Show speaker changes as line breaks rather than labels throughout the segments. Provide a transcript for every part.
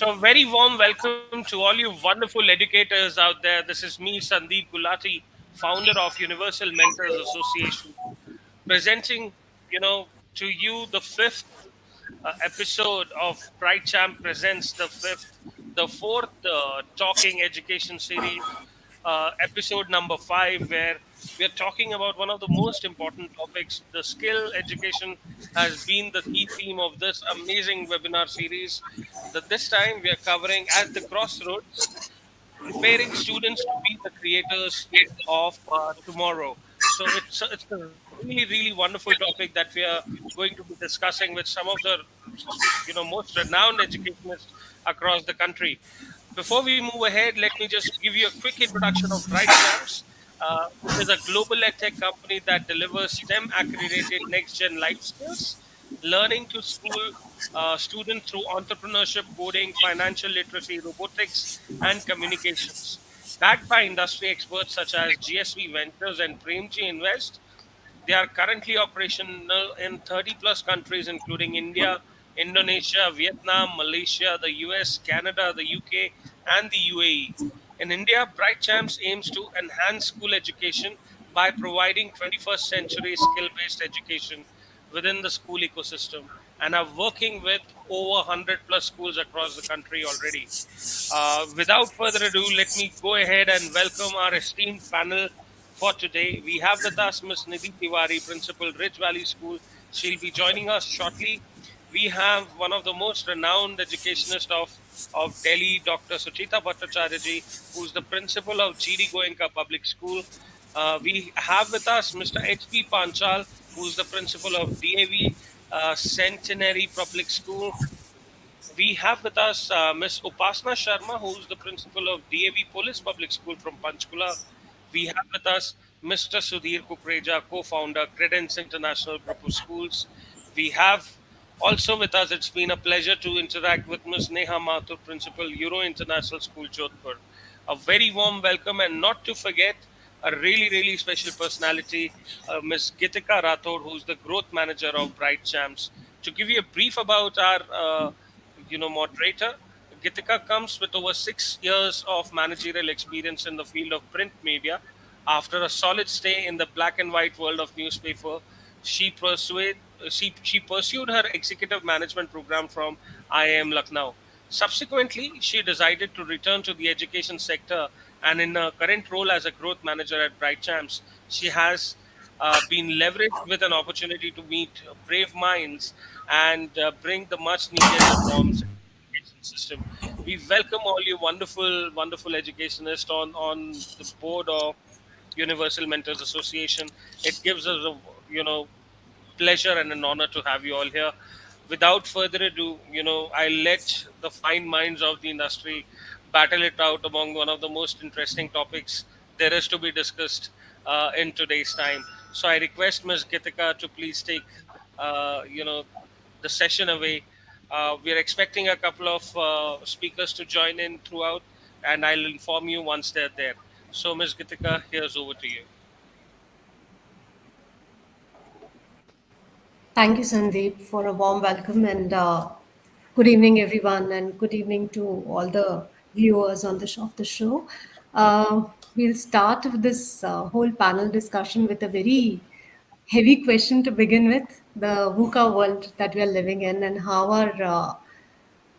So, very warm welcome to all you wonderful educators out there. This is me, Sandeep Gulati, founder of Universal Mentors Association, presenting, to you the fifth episode of BrightCHAMP presents the fourth talking education series, episode number 5, where we are talking about one of the most important topics. The skill education has been the key theme of this amazing webinar series. That this time we are covering at the crossroads, preparing students to be the creators of tomorrow. So it's a really wonderful topic that we are going to be discussing with some of the most renowned educationists across the country. Before we move ahead, let me just give you a quick introduction of BrightCHAMPS, which is a global edtech company that delivers STEM accredited next gen life skills, learning to school students through entrepreneurship, coding, financial literacy, robotics, and communications. Backed by industry experts such as GSV Ventures and Premji Invest, they are currently operational in 30 plus countries, including India, Indonesia, Vietnam, Malaysia, the US, Canada, the UK, and the UAE. In India, BrightCHAMPS aims to enhance school education by providing 21st century skill based education within the school ecosystem and are working with over 100 plus schools across the country already. Without further ado, let me go ahead and welcome our esteemed panel for today. We have with us Ms. Nidhi Tewari, Principal, Ridge Valley School. She'll be joining us shortly. We have one of the most renowned educationists of Delhi, Dr. Suchitra Bhattacharya ji, who's the principal of GD Goenka Public School. We have with us Mr. H.P. Panchal, who's the principal of DAV Centenary Public School. We have with us Ms. Upasana Sharma, who's the principal of DAV Police Public School from Panchkula. We have with us Mr. Sudhir Kukreja, co-founder, Credence International Group of Schools. We have also with us, it's been a pleasure to interact with Ms. Sneha Mathur, principal, Euro International School, Jodhpur. A very warm welcome, and not to forget, a really special personality, Ms. Gitika Rathod, who's the growth manager of BrightCHAMPS. To give you a brief about our moderator, Gitika comes with over 6 years of managerial experience in the field of print media. After a solid stay in the black and white world of newspaper, she pursued she pursued her executive management program from IIM Lucknow. Subsequently, she decided to return to the education sector, and in her current role as a growth manager at BrightCHAMPS, she has been leveraged with an opportunity to meet brave minds and bring the much needed reforms in the education system. We welcome all you wonderful educationists on the board of Universal Mentors Association. It gives us a pleasure and an honor to have you all here. Without further ado, I'll let the fine minds of the industry battle it out among one of the most interesting topics there is to be discussed in today's time. So I request Ms. Gitika to please take, the session away. We're expecting a couple of speakers to join in throughout, and I'll inform you once they're there. So, Ms. Gitika, here's over to you.
Thank you, Sandeep, for a warm welcome and good evening, everyone, and good evening to all the viewers on of the show. We'll start with this whole panel discussion with a very heavy question to begin with: the VUCA world that we are living in, and how our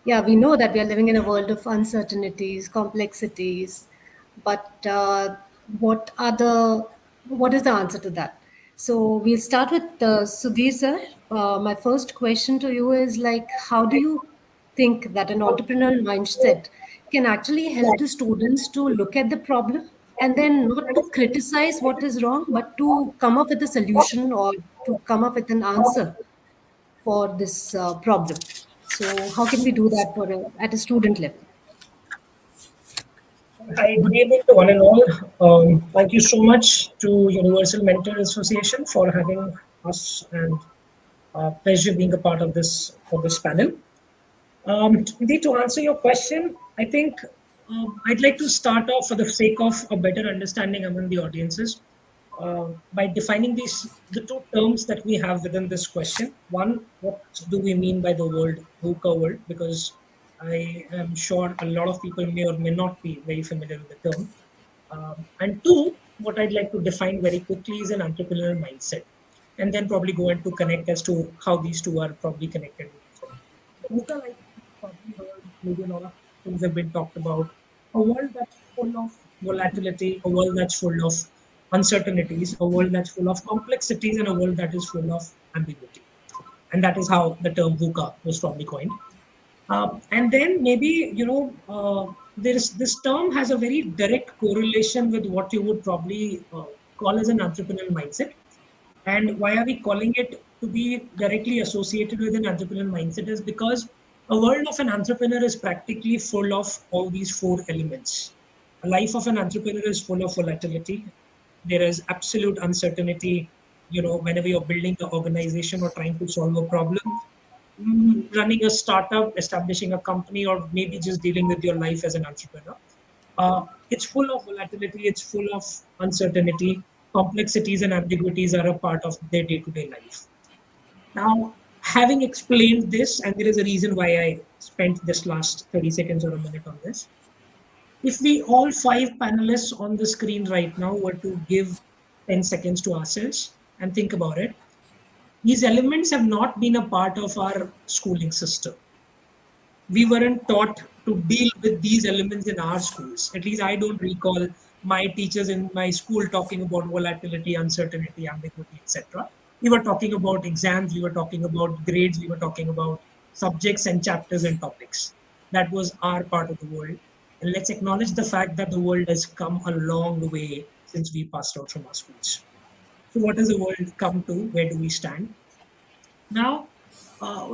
yeah, we know that we are living in a world of uncertainties, complexities, but what is the answer to that? So we'll start with Sudhir sir. My first question to you is like, how do you think that an entrepreneurial mindset can actually help the students to look at the problem and then not to criticize what is wrong, but to come up with a solution or to come up with an answer for this problem. So how can we do that at a student level?
Hi, good evening to one and all. Thank you so much to Universal Mentor Association for having us, and pleasure being a part of this panel. Nidhi, to answer your question, I think I'd like to start off for the sake of a better understanding among the audiences by defining the two terms that we have within this question. One, what do we mean by the word VUCA world? Because I am sure a lot of people may or may not be very familiar with the term. And two, what I'd like to define very quickly is an entrepreneurial mindset, and then probably go into connect as to how these two are probably connected with each other. So, Luca, like you probably heard, maybe a lot of things have been talked about. A world that's full of volatility, a world that's full of uncertainties, a world that's full of complexities, and a world that is full of ambiguity. And that is how the term VUCA was probably coined. And then maybe, there is this term has a very direct correlation with what you would probably call as an entrepreneurial mindset. And why are we calling it to be directly associated with an entrepreneurial mindset is because a world of an entrepreneur is practically full of all these four elements. A life of an entrepreneur is full of volatility. There is absolute uncertainty, whenever you're building an organization or trying to solve a problem, running a startup, establishing a company, or maybe just dealing with your life as an entrepreneur. It's full of volatility, it's full of uncertainty, complexities and ambiguities are a part of their day to day life. Now, having explained this, and there is a reason why I spent this last 30 seconds or a minute on this. If we all five panelists on the screen right now were to give 10 seconds to ourselves and think about it, these elements have not been a part of our schooling system. We weren't taught to deal with these elements in our schools. At least I don't recall my teachers in my school talking about volatility, uncertainty, ambiguity, etc. We were talking about exams, we were talking about grades, we were talking about subjects and chapters and topics. That was our part of the world. And let's acknowledge the fact that the world has come a long way since we passed out from our schools. So, what has the world come to? Where do we stand? Now,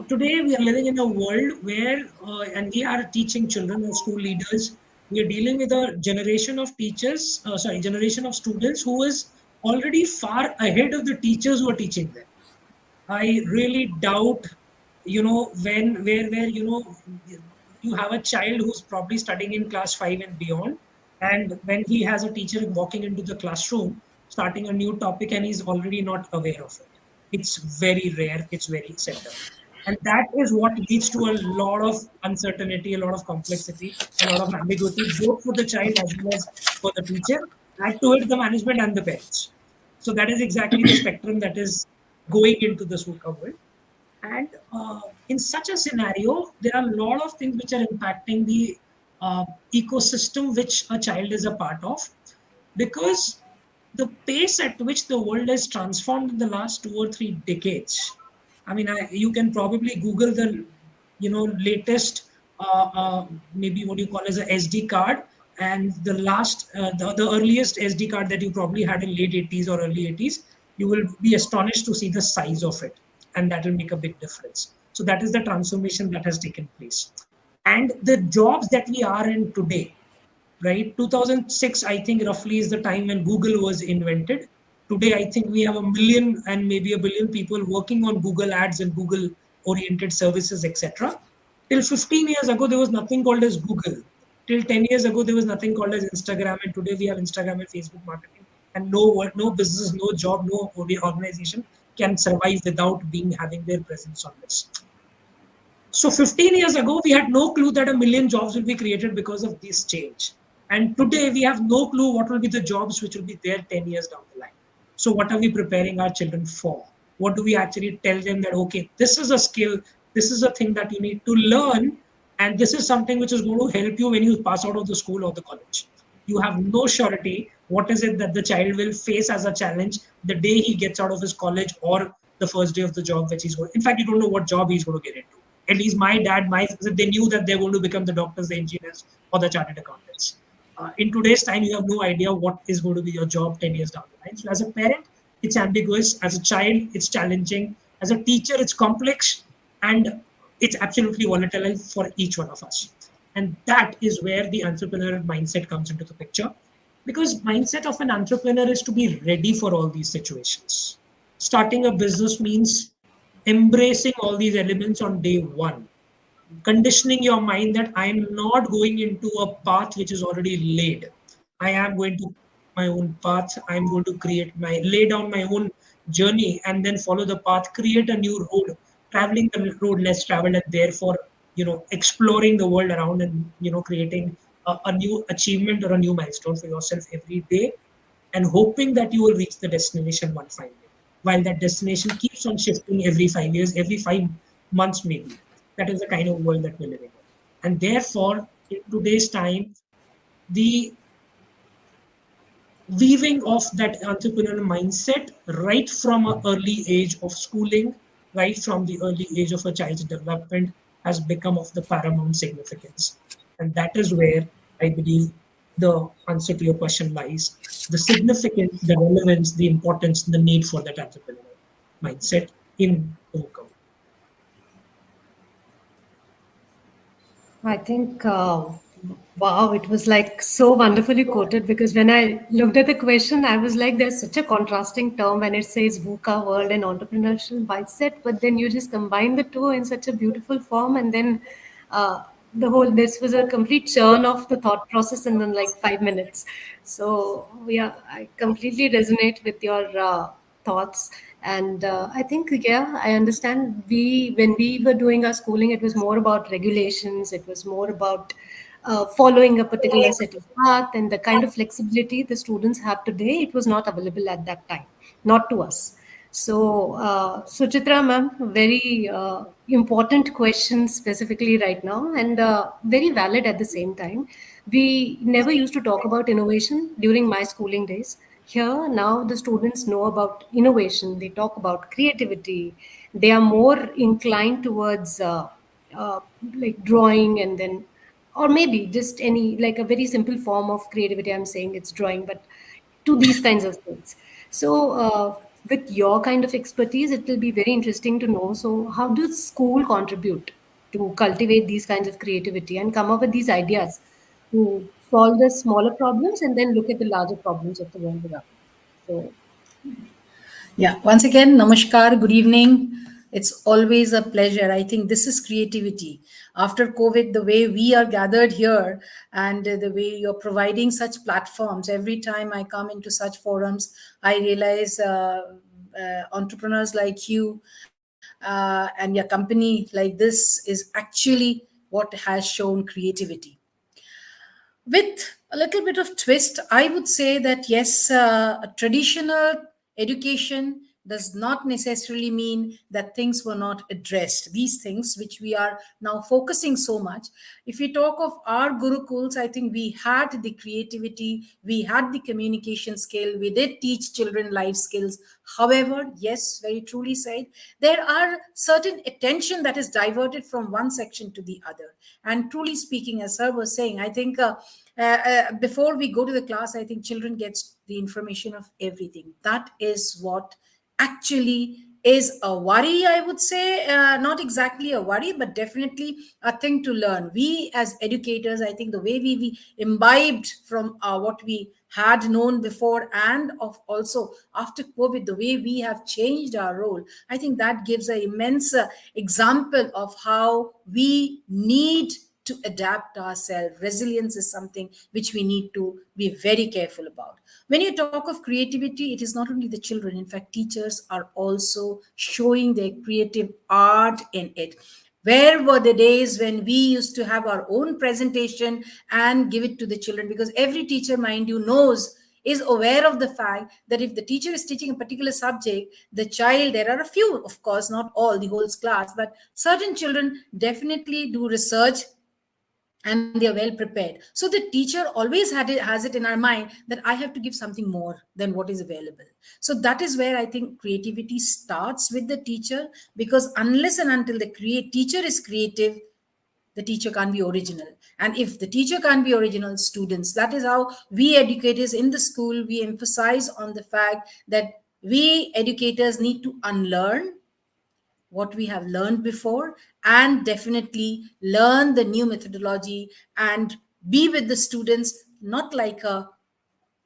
today we are living in a world where, and we are teaching children or school leaders, we are dealing with a generation of teachers, generation of students who is already far ahead of the teachers who are teaching them. I really doubt, where, you have a child who's probably studying in class 5 and beyond. And when he has a teacher walking into the classroom, starting a new topic, and he's already not aware of it. It's very rare, it's very seldom. And that is what leads to a lot of uncertainty, a lot of complexity, a lot of ambiguity, both for the child as well as for the teacher, add to it the management and the parents. So that is exactly the spectrum that is going into the VUCA world. And in such a scenario, there are a lot of things which are impacting the ecosystem which a child is a part of, because the pace at which the world has transformed in the last 2 or 3 decades. I mean, you can probably Google the, latest, maybe what you call as a SD card, and the earliest SD card that you probably had in late 80s or early 80s, you will be astonished to see the size of it, and that will make a big difference. So that is the transformation that has taken place, and the jobs that we are in today, right? 2006, I think, roughly is the time when Google was invented. Today, I think we have a million and maybe a billion people working on Google ads and Google oriented services, etc. Till 15 years ago, there was nothing called as Google. Till 10 years ago, there was nothing called as Instagram. And today we have Instagram and Facebook marketing. And no business, no job, no organization can survive without having their presence on this. So 15 years ago, we had no clue that a million jobs will be created because of this change. And today we have no clue what will be the jobs which will be there 10 years down the line. So what are we preparing our children for? What do we actually tell them that, okay, this is a skill, this is a thing that you need to learn, and this is something which is going to help you when you pass out of the school or the college. You have no surety what is it that the child will face as a challenge the day he gets out of his college or the first day of the job which he's going. In fact, you don't know what job he's going to get into. At least my dad, they knew that they're going to become the doctors, the engineers, or the chartered accountants. In today's time, you have no idea what is going to be your job 10 years down the line. So as a parent, it's ambiguous. As a child, it's challenging. As a teacher, it's complex. And it's absolutely volatile for each one of us. And that is where the entrepreneurial mindset comes into the picture. Because mindset of an entrepreneur is to be ready for all these situations. Starting a business means embracing all these elements on day one, conditioning your mind that I'm not going into a path which is already laid. I am going to my own path. I'm going to lay down my own journey and then follow the path, create a new road, traveling the road less traveled, and therefore exploring the world around and creating a new achievement or a new milestone for yourself every day, and hoping that you will reach the destination one fine day, while that destination keeps on shifting every 5 years, every 5 months maybe. That is the kind of world that we're living in. And therefore, in today's time, the weaving of that entrepreneurial mindset right from an early age of schooling, right from the early age of a child's development, has become of the paramount significance. And that is where I believe the answer to your question lies. The significance, the relevance, the importance, the need for that entrepreneurial mindset in the workout.
I think, wow, it was like so wonderfully quoted because when I looked at the question, I was like, there's such a contrasting term when it says VUCA world and entrepreneurial mindset, but then you just combine the two in such a beautiful form. And then the whole, this was a complete churn of the thought process in then like 5 minutes. So, yeah, I completely resonate with your thoughts. And I think, yeah, I understand. When we were doing our schooling, it was more about regulations. It was more about following a particular set of path, and the kind of flexibility the students have today. It was not available at that time, not to us. So, Suchitra, ma'am, very important question specifically right now, and very valid at the same time. We never used to talk about innovation during my schooling days. Here, now the students know about innovation, they talk about creativity, they are more inclined towards uh, like drawing, and then or maybe just any like a very simple form of creativity. I'm saying it's drawing, but to these kinds of things. So, with your kind of expertise, it will be very interesting to know. So, how does school contribute to cultivate these kinds of creativity and come up with these ideas to solve the smaller problems and then look at the larger problems of the world around? So,
Yeah, once again, namaskar, good evening. It's always a pleasure. I think this is creativity. After COVID, the way we are gathered here and the way you're providing such platforms, every time I come into such forums, I realize entrepreneurs like you and your company like this is actually what has shown creativity. With a little bit of twist, I would say that yes, a traditional education does not necessarily mean that things were not addressed. These things which we are now focusing so much. If we talk of our gurukuls, I think we had the creativity, we had the communication skill, we did teach children life skills. However, yes, very truly said, there are certain attention that is diverted from one section to the other. And truly speaking, as sir was saying, I think before we go to the class, I think children gets the information of everything. That is what actually is a worry, I would say. Not exactly a worry, but definitely a thing to learn. We as educators, I think the way we imbibed from what we had known before, and of also after COVID, the way we have changed our role, I think that gives an immense example of how we need to adapt ourselves. Resilience is something which we need to be very careful about. When you talk of creativity, it is not only the children. In fact, teachers are also showing their creative art in it. Where were the days when we used to have our own presentation and give it to the children? Because every teacher, mind you, knows, is aware of the fact that if the teacher is teaching a particular subject, the child, there are a few, of course, not all, the whole class, but certain children definitely do research and they are well prepared. So the teacher always has it in our mind that I have to give something more than what is available. So that is where I think creativity starts with the teacher, because unless and until the teacher is creative, the teacher can't be original. And if the teacher can't be original, students, that is how we educators in the school, we emphasize on the fact that we educators need to unlearn what we have learned before, and definitely learn the new methodology and be with the students, not like a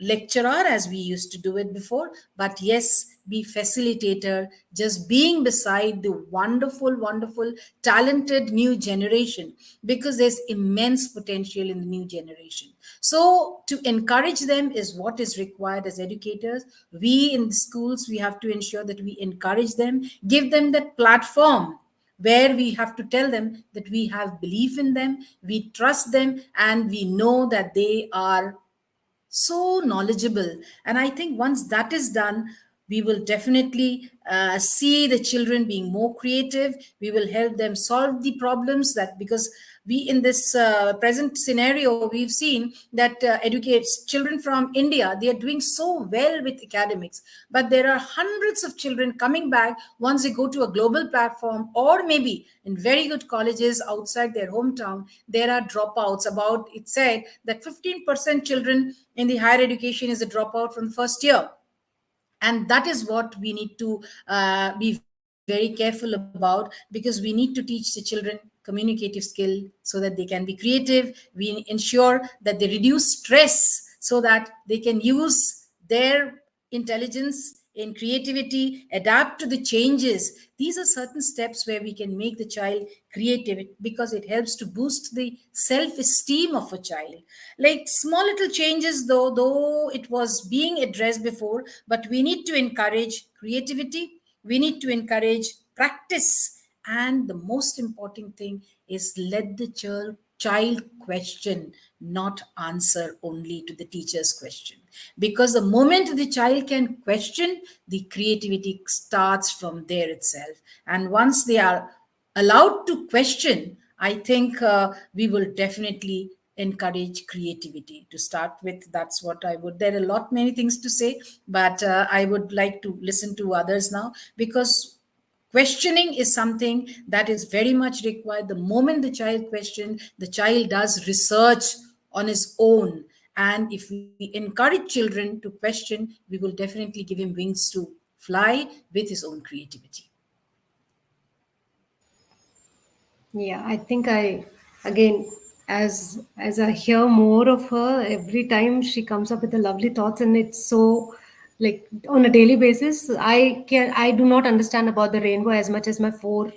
lecturer as we used to do it before, but yes, be facilitator, just being beside the wonderful talented new generation, because there's immense potential in the new generation. So to encourage them is what is required as educators. We in the schools, we have to ensure that we encourage them, give them that platform where we have to tell them that we have belief in them, we trust them, and we know that they are so knowledgeable. And I think once that is done, we will definitely see the children being more creative. We will help them solve the problems, that because we in this present scenario we've seen that educates children from India, they are doing so well with academics, but there are hundreds of children coming back once they go to a global platform, or maybe in very good colleges outside their hometown. There are dropouts. About, it said that 15% children in the higher education is a dropout from the first year. And that is what we need to be very careful about, because we need to teach the children communicative skill so that they can be creative. We ensure that they reduce stress so that they can use their intelligence in creativity, adapt to the changes. These are certain steps where we can make the child creative, because it helps to boost the self-esteem of a child. Like small little changes, though it was being addressed before, but we need to encourage creativity, we need to encourage practice, and the most important thing is let the child question, not answer only to the teacher's question. Because the moment the child can question, the creativity starts from there itself. And once they are allowed to question, I think we will definitely encourage creativity to start with. That's what I would. There are a lot many things to say, but I would like to listen to others now, because questioning is something that is very much required. The moment the child questions, the child does research on his own. And if we encourage children to question, we will definitely give him wings to fly with his own creativity.
Yeah, I think I again, as I hear more of her, every time she comes up with the lovely thoughts, and it's so like on a daily basis. I do not understand about the rainbow as much as my fourth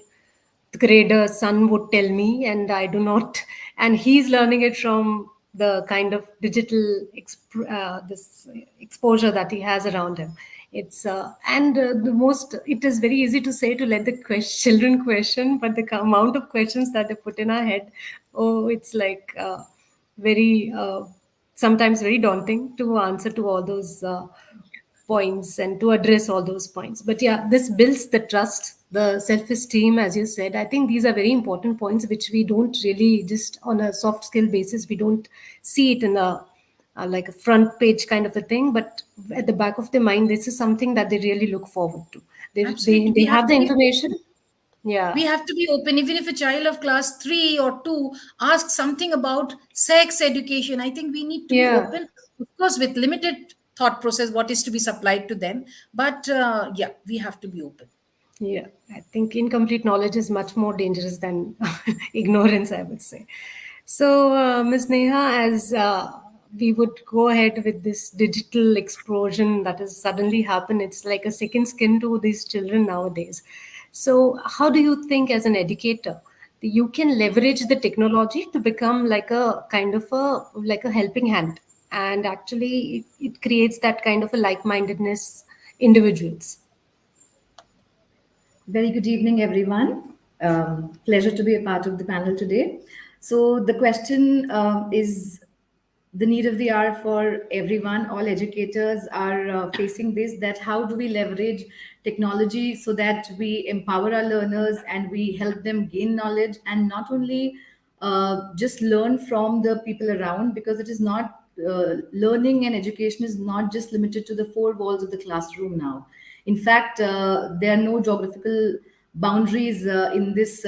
grader son would tell me, and I do not. And he's learning it from the kind of digital this exposure that he has around him. It's and the most, it is very easy to say to let the children question, but the amount of questions that they put in our head, oh, it's like very sometimes very daunting to answer to all those points and to address all those points. But yeah, this builds the trust, the self-esteem, as you said. I think these are very important points which we don't really just on a soft skill basis, we don't see it in a like a front page kind of a thing, but at the back of their mind, this is something that they really look forward to.
Absolutely.
They have the information.
We
Yeah.
have to be open. Even if a child of class 3 or 2 asks something about sex education, I think we need to be
Yeah.
open, of course, with limited thought process, what is to be supplied to them. But yeah, we have to be open.
Yeah, I think incomplete knowledge is much more dangerous than ignorance, I would say. So, Ms. Neha, as we would go ahead with this digital explosion that has suddenly happened, it's like a second skin to these children nowadays. So, how do you think, as an educator, you can leverage the technology to become like a kind of a helping hand, and actually it creates that kind of a like-mindedness individuals?
Very good evening, everyone. Pleasure to be a part of the panel today. So, the question is the need of the hour for everyone. All educators are facing this, that how do we leverage technology so that we empower our learners and we help them gain knowledge, and not only just learn from the people around, because it is not learning and education is not just limited to the four walls of the classroom now. In fact, there are no geographical boundaries in this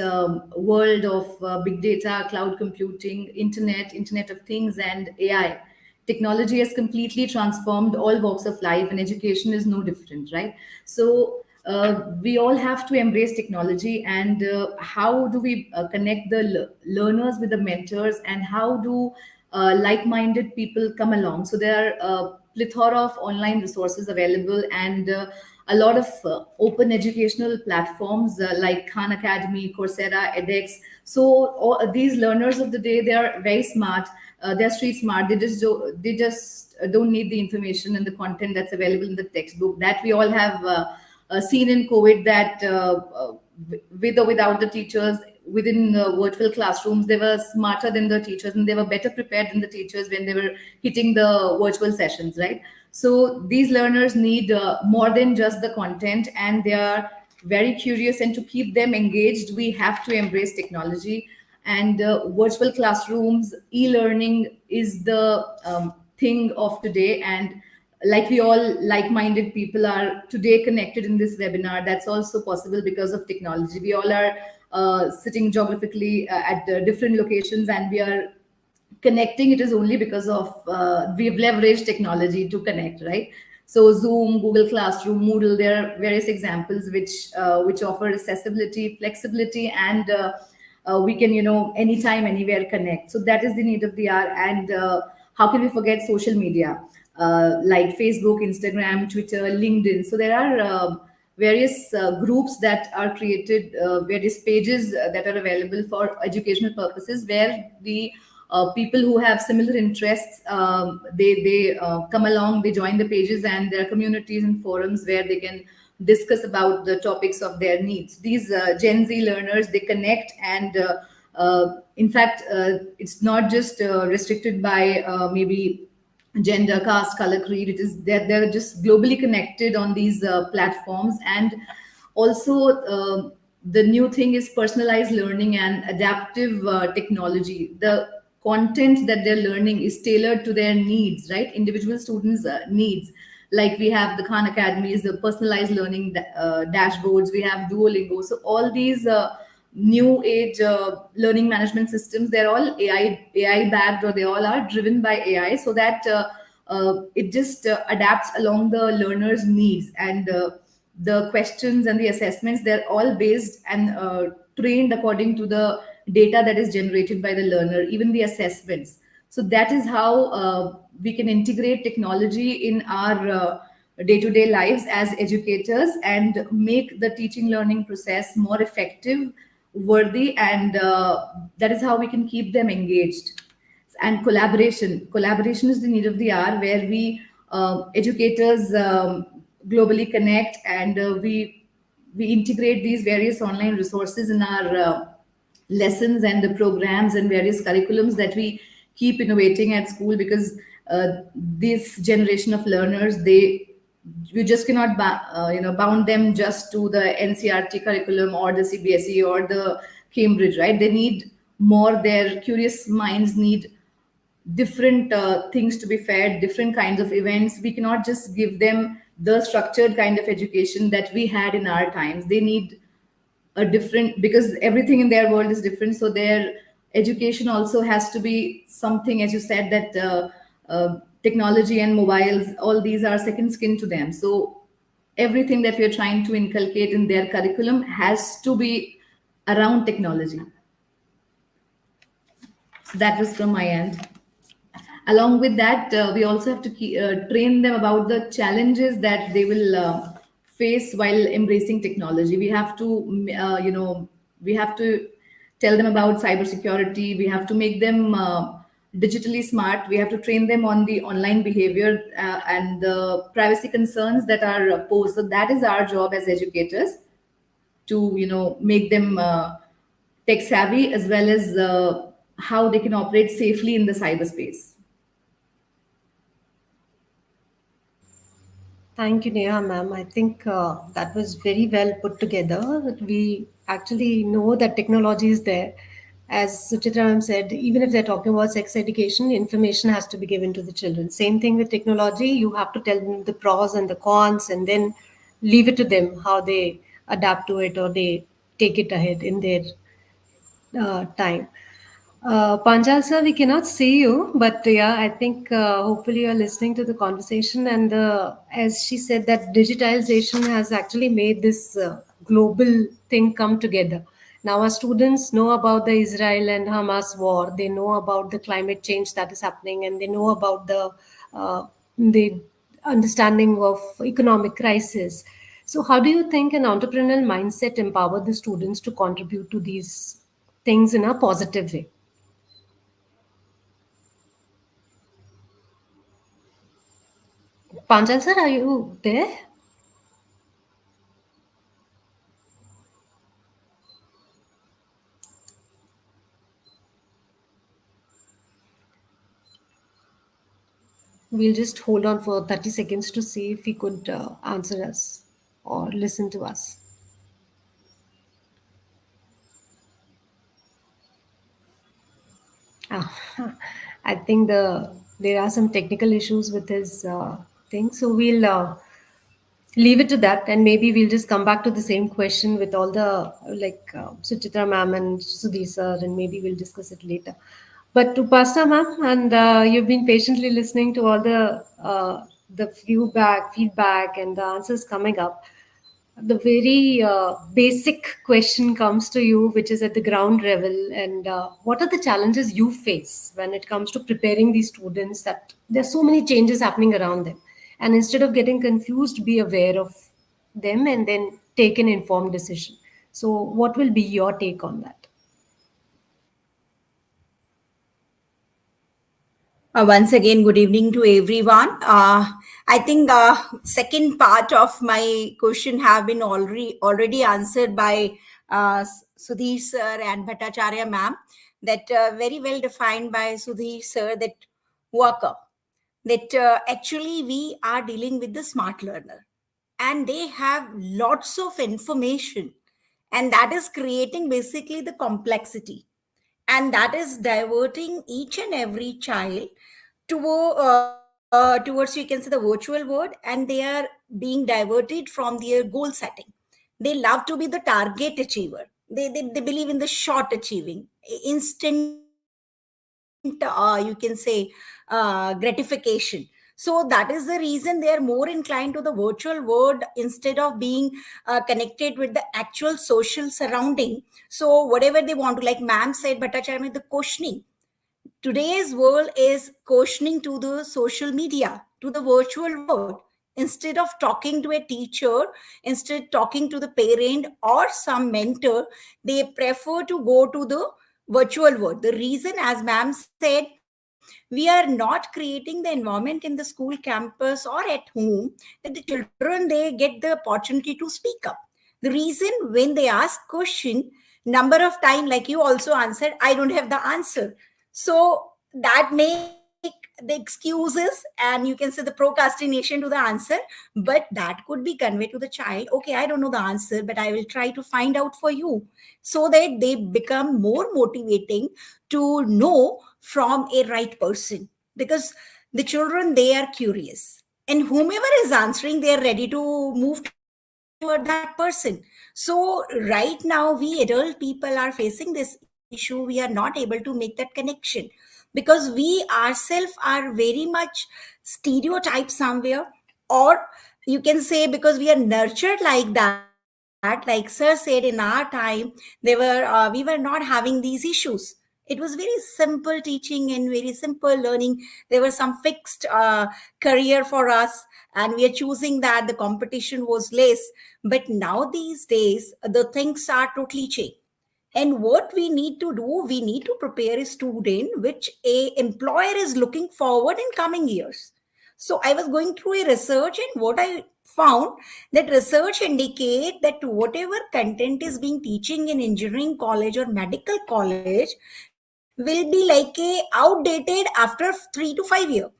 world of big data, cloud computing, internet of things, and AI. Technology has completely transformed all walks of life, and education is no different, right? So we all have to embrace technology. And how do we connect the learners with the mentors, and how do like-minded people come along? So there are a plethora of online resources available, and a lot of open educational platforms like Khan Academy, Coursera, edX. So all, these learners of the day, they are very smart. They're street smart. They just don't need the information and the content that's available in the textbook, that we all have seen in COVID, that with or without the teachers within virtual classrooms, they were smarter than the teachers and they were better prepared than the teachers when they were hitting the virtual sessions, right? So these learners need more than just the content, and they are very curious, and to keep them engaged we have to embrace technology. And virtual classrooms, e-learning is the thing of today. And like we all like-minded people are today connected in this webinar, that's also possible because of technology. We all are sitting geographically at different locations, and we are connecting. It is only because of we've leveraged technology to connect, right? So Zoom, Google Classroom, Moodle, there are various examples which offer accessibility, flexibility, and we can, anytime anywhere connect. So that is the need of the hour. And how can we forget social media, like Facebook, Instagram, Twitter, LinkedIn? So there are various groups that are created, various pages that are available for educational purposes, where the people who have similar interests, they come along, they join the pages, and there are communities and forums where they can discuss about the topics of their needs. These Gen Z learners, they connect, and in fact, it's not just restricted by maybe gender, caste, color, creed. It is they're just globally connected on these platforms. And also the new thing is personalized learning and adaptive technology. The content that they're learning is tailored to their needs, right? Individual students needs. Like we have the Khan Academies, the personalized learning dashboards, we have Duolingo. So all these new age learning management systems, they're all AI backed, or they all are driven by AI, so that it just adapts along the learner's needs. And the questions and the assessments, they're all based and trained according to the data that is generated by the learner, even the assessments. So that is how we can integrate technology in our day-to-day lives as educators, and make the teaching learning process more effective, worthy, and that is how we can keep them engaged. And collaboration is the need of the hour, where we educators globally connect, and we integrate these various online resources in our lessons and the programs and various curriculums that we keep innovating at school. Because this generation of learners, they you just cannot bound them just to the NCRT curriculum or the CBSE or the Cambridge, right? They need more. Their curious minds need different things to be fed, different kinds of events. We cannot just give them the structured kind of education that we had in our times. They need a different, because everything in their world is different. So their education also has to be something, as you said, that technology and mobiles, all these are second skin to them. So everything that we are trying to inculcate in their curriculum has to be around technology. So that was from my end. Along with that, we also have to train them about the challenges that they will face while embracing technology. We have to we have to tell them about cybersecurity. We have to make them digitally smart. We have to train them on the online behavior and the privacy concerns that are posed. So that is our job as educators, to make them tech savvy, as well as how they can operate safely in the cyberspace.
Thank you, Neha, ma'am. I think that was very well put together. That we actually know that technology is there. As Suchitra ma'am said, even if they're talking about sex education, information has to be given to the children. Same thing with technology. You have to tell them the pros and the cons, and then leave it to them how they adapt to it or they take it ahead in their time. Panchal sir, we cannot see you, but yeah, I think hopefully you're listening to the conversation. And as she said, that digitalization has actually made this global thing come together. Now our students know about the Israel and Hamas war. They know about the climate change that is happening, and they know about the understanding of economic crisis. So, how do you think an entrepreneurial mindset empower the students to contribute to these things in a positive way? Panchal sir, are you there? We'll just hold on for 30 seconds to see if he could answer us or listen to us. Ah, I think there are some technical issues with his thing, so we'll leave it to that, and maybe we'll just come back to the same question with all the Suchitra ma'am and Sudhir sir, and maybe we'll discuss it later. But to Pasta ma'am, and you've been patiently listening to all the feedback and the answers coming up. The very basic question comes to you, which is at the ground level, and what are the challenges you face when it comes to preparing these students? That there's so many changes happening around them, and instead of getting confused, be aware of them and then take an informed decision. So, what will be your take on that?
Once again, good evening to everyone. I think second part of my question have been already answered by Sudhir sir and Bhattacharya ma'am. That very well defined by Sudhir sir, that worker, that actually we are dealing with the smart learner, and they have lots of information, and that is creating basically the complexity, and that is diverting each and every child towards, you can say, the virtual world, and they are being diverted from their goal setting. They love to be the target achiever. They believe in the short achieving, instant, you can say, gratification. So that is the reason they are more inclined to the virtual world instead of being connected with the actual social surrounding. So whatever they want to, like ma'am said, Bhattacharya, the questioning. Today's world is questioning to the social media, to the virtual world. Instead of talking to a teacher, instead talking to the parent or some mentor, they prefer to go to the virtual world. The reason, as ma'am said, we are not creating the environment in the school campus or at home that the children, they get the opportunity to speak up. The reason, when they ask question, number of time, like you also answered, I don't have the answer. So that make the excuses, and you can say the procrastination to the answer. But that could be conveyed to the child, okay, I don't know the answer, but I will try to find out for you, so that they become more motivating to know from a right person. Because the children, they are curious, and whomever is answering, they are ready to move toward that person. So right now, we adult people are facing this issue. We are not able to make that connection, because we ourselves are very much stereotyped somewhere, or you can say because we are nurtured like that. Like sir said, in our time, we were not having these issues. It was very simple teaching and very simple learning. There was some fixed career for us, and we are choosing that. The competition was less. But now these days, the things are totally changed. And what we need to do, we need to prepare a student which a employer is looking forward in coming years. So I was going through a research, and what I found, that research indicate that whatever content is being teaching in engineering college or medical college will be like a outdated after 3 to 5 years.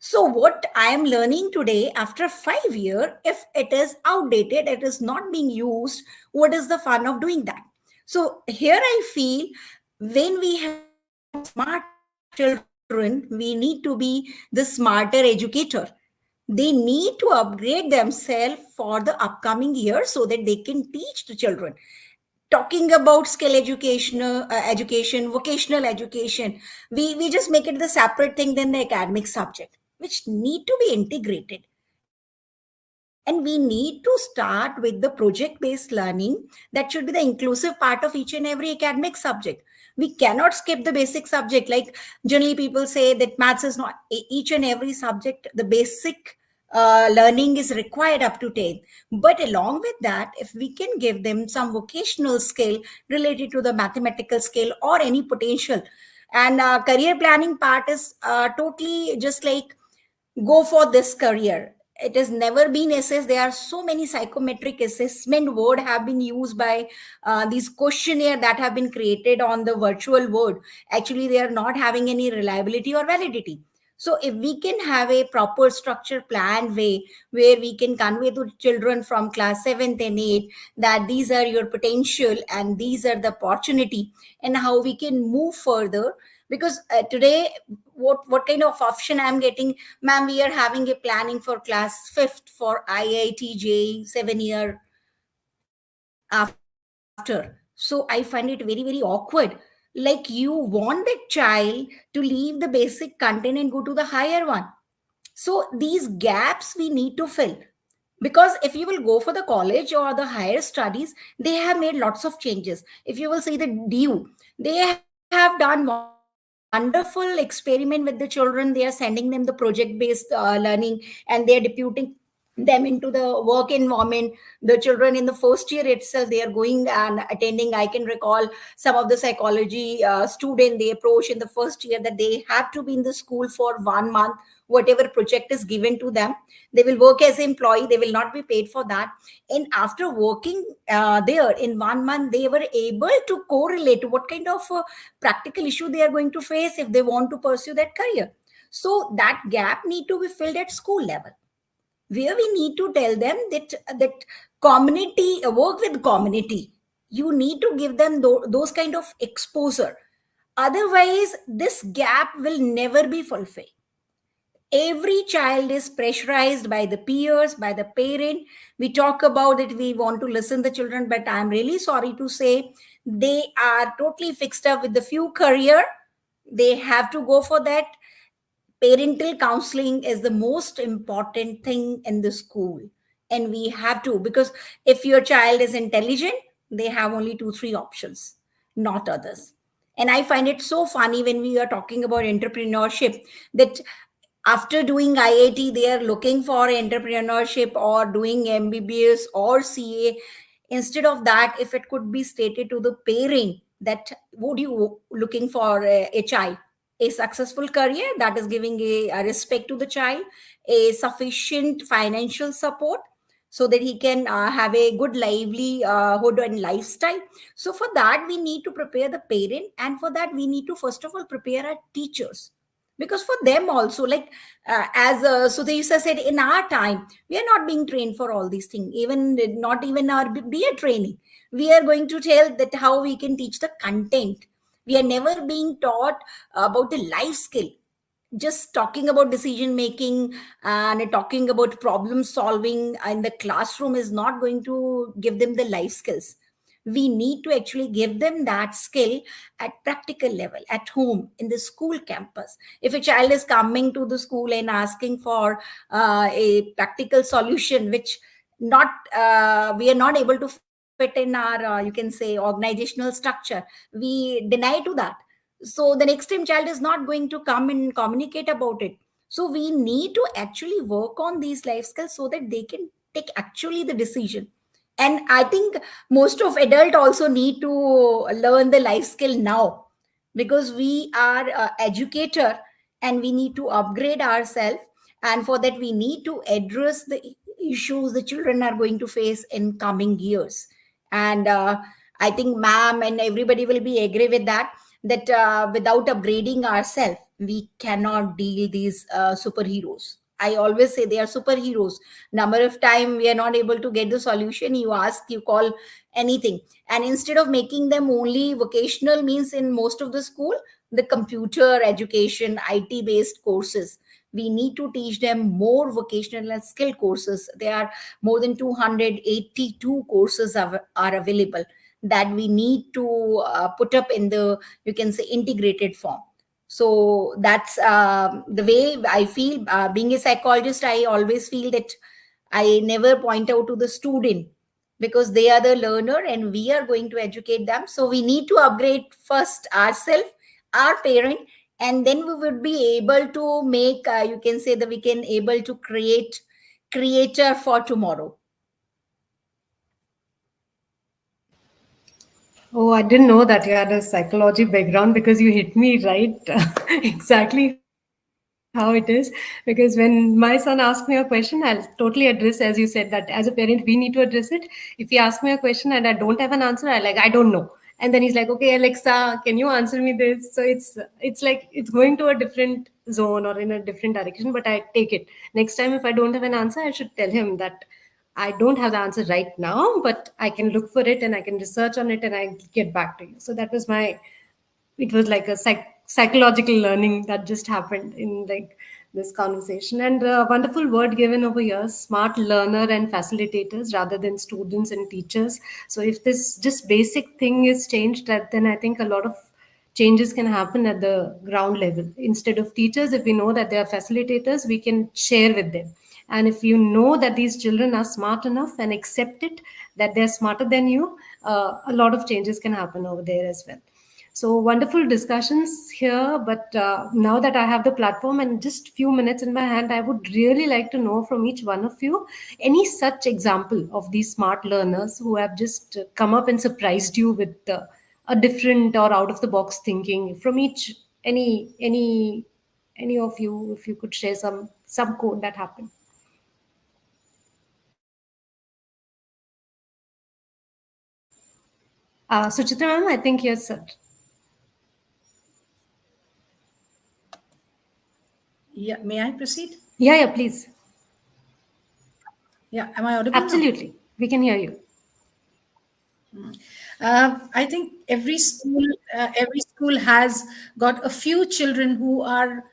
So what I am learning today, after 5 years, if it is outdated, it is not being used, what is the fun of doing that? So here I feel, when we have smart children, we need to be the smarter educator. They need to upgrade themselves for the upcoming year, so that they can teach the children. Talking about skill education, vocational education, we just make it the separate thing than the academic subject, which need to be integrated. And we need to start with the project based learning. That should be the inclusive part of each and every academic subject. We cannot skip the basic subject. Like generally people say that maths is not each and every subject. The basic learning is required up to 10. But along with that, if we can give them some vocational skill related to the mathematical skill or any potential, and career planning part is totally just like, go for this career. It has never been assessed. There are so many psychometric assessment word have been used by these questionnaire that have been created on the virtual world. Actually, they are not having any reliability or validity. So if we can have a proper structure planned way where we can convey to children from class 7th and 8th that these are your potential and these are the opportunity, and how we can move further. Because today, what kind of option I'm getting, ma'am, we are having a planning for class 5th for IIT 7 year after. So I find it very, very awkward. Like, you want the child to leave the basic content and go to the higher one. So these gaps we need to fill, because if you will go for the college or the higher studies, they have made lots of changes. If you will see the DU, they have done wonderful experiment with the children. They are sending them the project based learning, and they are deputing them into the work environment. The children in the first year itself, they are going and attending. I can recall some of the psychology student, they approach in the first year that they have to be in the school for 1 month. Whatever project is given to them, they will work as employee, they will not be paid for that. And after working there in 1 month, they were able to correlate what kind of practical issue they are going to face if they want to pursue that career. So that gap need to be filled at school level, where we need to tell them that community, work with community. You need to give them those kind of exposure. Otherwise this gap will never be fulfilled. Every child is pressurized by the peers, by the parent. We talk about it, we want to listen the children, but I'm really sorry to say they are totally fixed up with the few career. They have to go for that. Parental counseling is the most important thing in the school, and we have to, because if your child is intelligent, they have only 2 3 options, not others. And I find it so funny when we are talking about entrepreneurship, that after doing IIT, they are looking for entrepreneurship or doing MBBS or CA. Instead of that, if it could be stated to the parent that would you looking for a child, a successful career that is giving a respect to the child, a sufficient financial support so that he can have a good livelihood and lifestyle. So for that we need to prepare the parent, and for that we need to first of all prepare our teachers, because for them also, like as Sudhir said, in our time we are not being trained for all these things, even not even our BA training. We are going to tell that how we can teach the content. We are never being taught about the life skill. Just talking about decision making and talking about problem solving in the classroom is not going to give them the life skills. We need to actually give them that skill at practical level, at home, in the school campus. If a child is coming to the school and asking for a practical solution which not we are not able to fit in our you can say organizational structure, we deny to that. So the next time child is not going to come and communicate about it. So we need to actually work on these life skills so that they can take actually the decision. And I think most of adult also need to learn the life skill now, because we are educator and we need to upgrade ourselves. And for that we need to address the issues the children are going to face in coming years. And I think ma'am and everybody will be agree with that, that without upgrading ourselves we cannot deal these superheroes. I always say they are superheroes. Number of time we are not able to get the solution, you ask, you call, anything. And instead of making them only vocational, means in most of the school the computer education, IT based courses, we need to teach them more vocational and skill courses. There are more than 282 courses are available that we need to put up in the, you can say, integrated form. So that's the way I feel. Being a psychologist, I always feel that I never point out to the student, because they are the learner and we are going to educate them. So we need to upgrade first ourselves, our parent, and then we would be able to make you can say that we can able to create creator for tomorrow.
Oh, I didn't know that you had a psychology background, because you hit me right exactly how it is. Because when my son asks me a question, I'll totally address, as you said, that as a parent, we need to address it. If he asks me a question and I don't have an answer, I like, I don't know. And then he's like, okay, Alexa, can you answer me this? So it's like it's going to a different zone. zone or in a different direction, but I take it. Next time, if I don't have an answer, I should tell him that I don't have the answer right now, but I can look for it and I can research on it and I get back to you. So that was my, it was like a psychological learning that just happened in like this conversation. And a wonderful word given over here, smart learner and facilitators rather than students and teachers. So if this just basic thing is changed, then I think a lot of changes can happen at the ground level. Instead of teachers, if we know that they are facilitators, we can share with them. And if you know that these children are smart enough and accept it, that they're smarter than you, a lot of changes can happen over there as well. So wonderful discussions here. But now that I have the platform and just few minutes in my hand, I would really like to know from each one of you any such example of these smart learners who have just come up and surprised you with a different or out of the box thinking from each any of you. If you could share some code that happened. Suchitra ma'am, I think yes, sir.
Yeah, may I proceed?
Yeah, please.
Yeah, am I audible now?
Absolutely. We can hear you.
I think every school has got a few children who are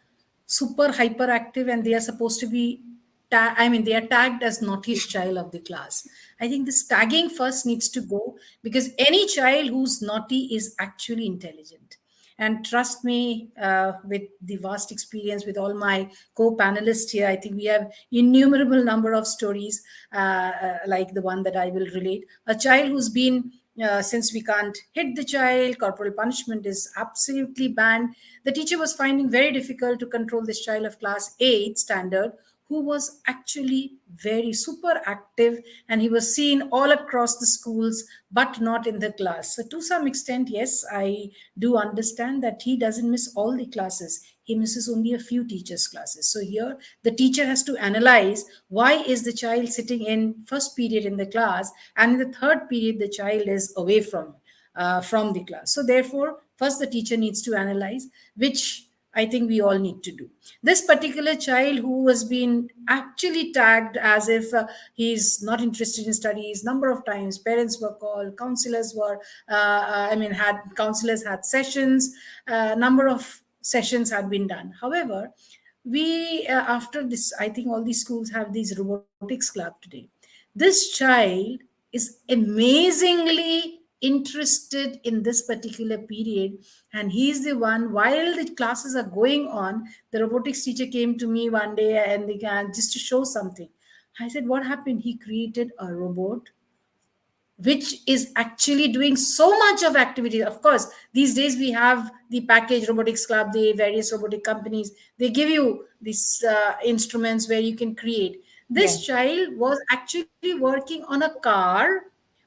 super hyperactive, and they are supposed to be. They are tagged as naughtiest child of the class. I think this tagging first needs to go, because any child who's naughty is actually intelligent. And trust me, with the vast experience with all my co-panelists here, I think we have innumerable number of stories like the one that I will relate. A child who's been, since we can't hit the child, corporal punishment is absolutely banned. The teacher was finding very difficult to control this child of class 8 standard, who was actually very super active, and he was seen all across the schools but not in the class. So to some extent, yes, I do understand that he doesn't miss all the classes, he misses only a few teachers classes. So here the teacher has to analyze, why is the child sitting in first period in the class, and in the third period the child is away from the class. So therefore first the teacher needs to analyze, which I think we all need to do. This particular child who has been actually tagged as if he's not interested in studies, number of times parents were called, counselors were, had counselors had sessions, number of sessions had been done. However, we after this, I think all these schools have these robotics club today. This child is amazingly interested in this particular period, and he's the one, while the classes are going on, the robotics teacher came to me one day and they can just to show something. I said, what happened? He created a robot which is actually doing so much of activity. Of course, these days we have the package robotics club, the various robotic companies, they give you these instruments where you can create. This child was actually working on a car,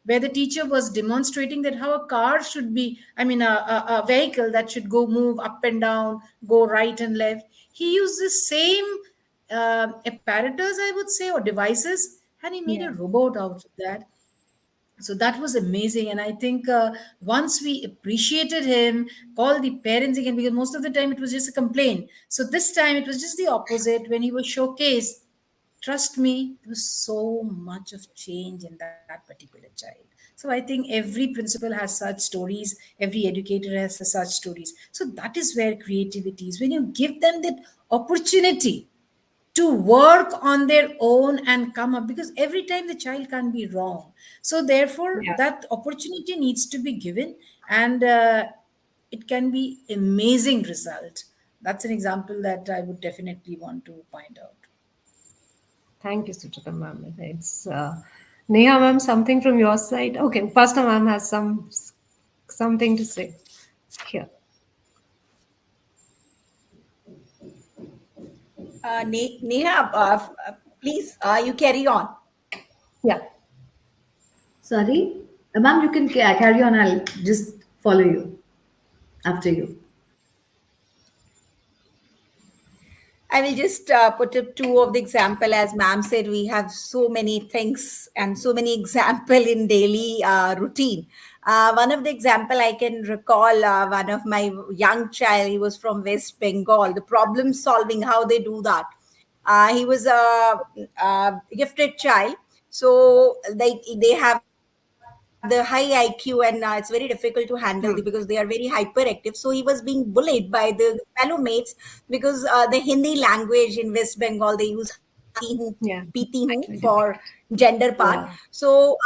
where the teacher was demonstrating that how a car should be, a vehicle that should go move up and down, go right and left. He used the same apparatus, I would say, or devices, and he made a robot out of that. So that was amazing. And I think once we appreciated him, called the parents again, because most of the time it was just a complaint. So this time it was just the opposite. When he was showcased, trust me, there was so much of change in that particular child. So I think every principal has such stories, every educator has such stories. So that is where creativity is, when you give them that opportunity to work on their own and come up, because every time the child can be wrong. So therefore that opportunity needs to be given, and it can be amazing result. That's an example that I would definitely want to point out.
Thank you, Suchitra ma'am. It's Neha ma'am, something from your side. Okay, Pastor ma'am has something to say here.
Neha, please, you carry on.
Yeah.
Sorry, ma'am, you can carry on. I'll just follow you after you.
I will just put up two of the example. As ma'am said, we have so many things and so many example in daily routine. One of the example I can recall, one of my young child, he was from West Bengal. The problem solving, how they do that. He was a gifted child, so they have the high IQ, and it's very difficult to handle because they are very hyperactive. So he was being bullied by the fellow mates because the Hindi language in West Bengal, they use hati hu, piti
Yeah,
hu
actually
for
difficult.
gender part.
Yeah.
So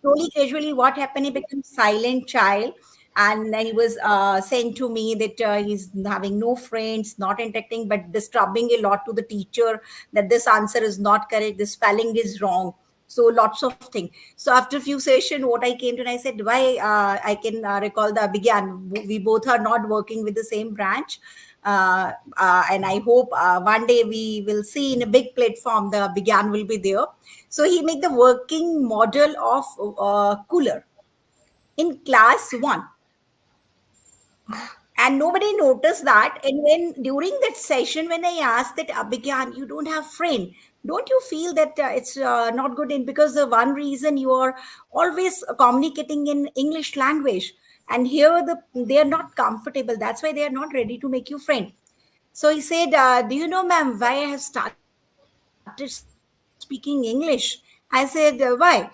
slowly, gradually, what happened? He became silent child, and then he was saying to me that he's having no friends, not interacting, but disturbing a lot to the teacher that this answer is not correct, this spelling is wrong. So lots of things. So after a few session, what I came to, and I said, why I can recall the began. We both are not working with the same branch. And I hope one day we will see in a big platform the began will be there. So he make the working model of cooler in class one, and nobody noticed that. And when during that session, when I asked that, Abhigyan, you don't have friend, don't you feel that it's not good in, because the one reason you are always communicating in English language, and here they are not comfortable, that's why they are not ready to make you friend. So he said, do you know, ma'am, why I have started speaking English? I said, why?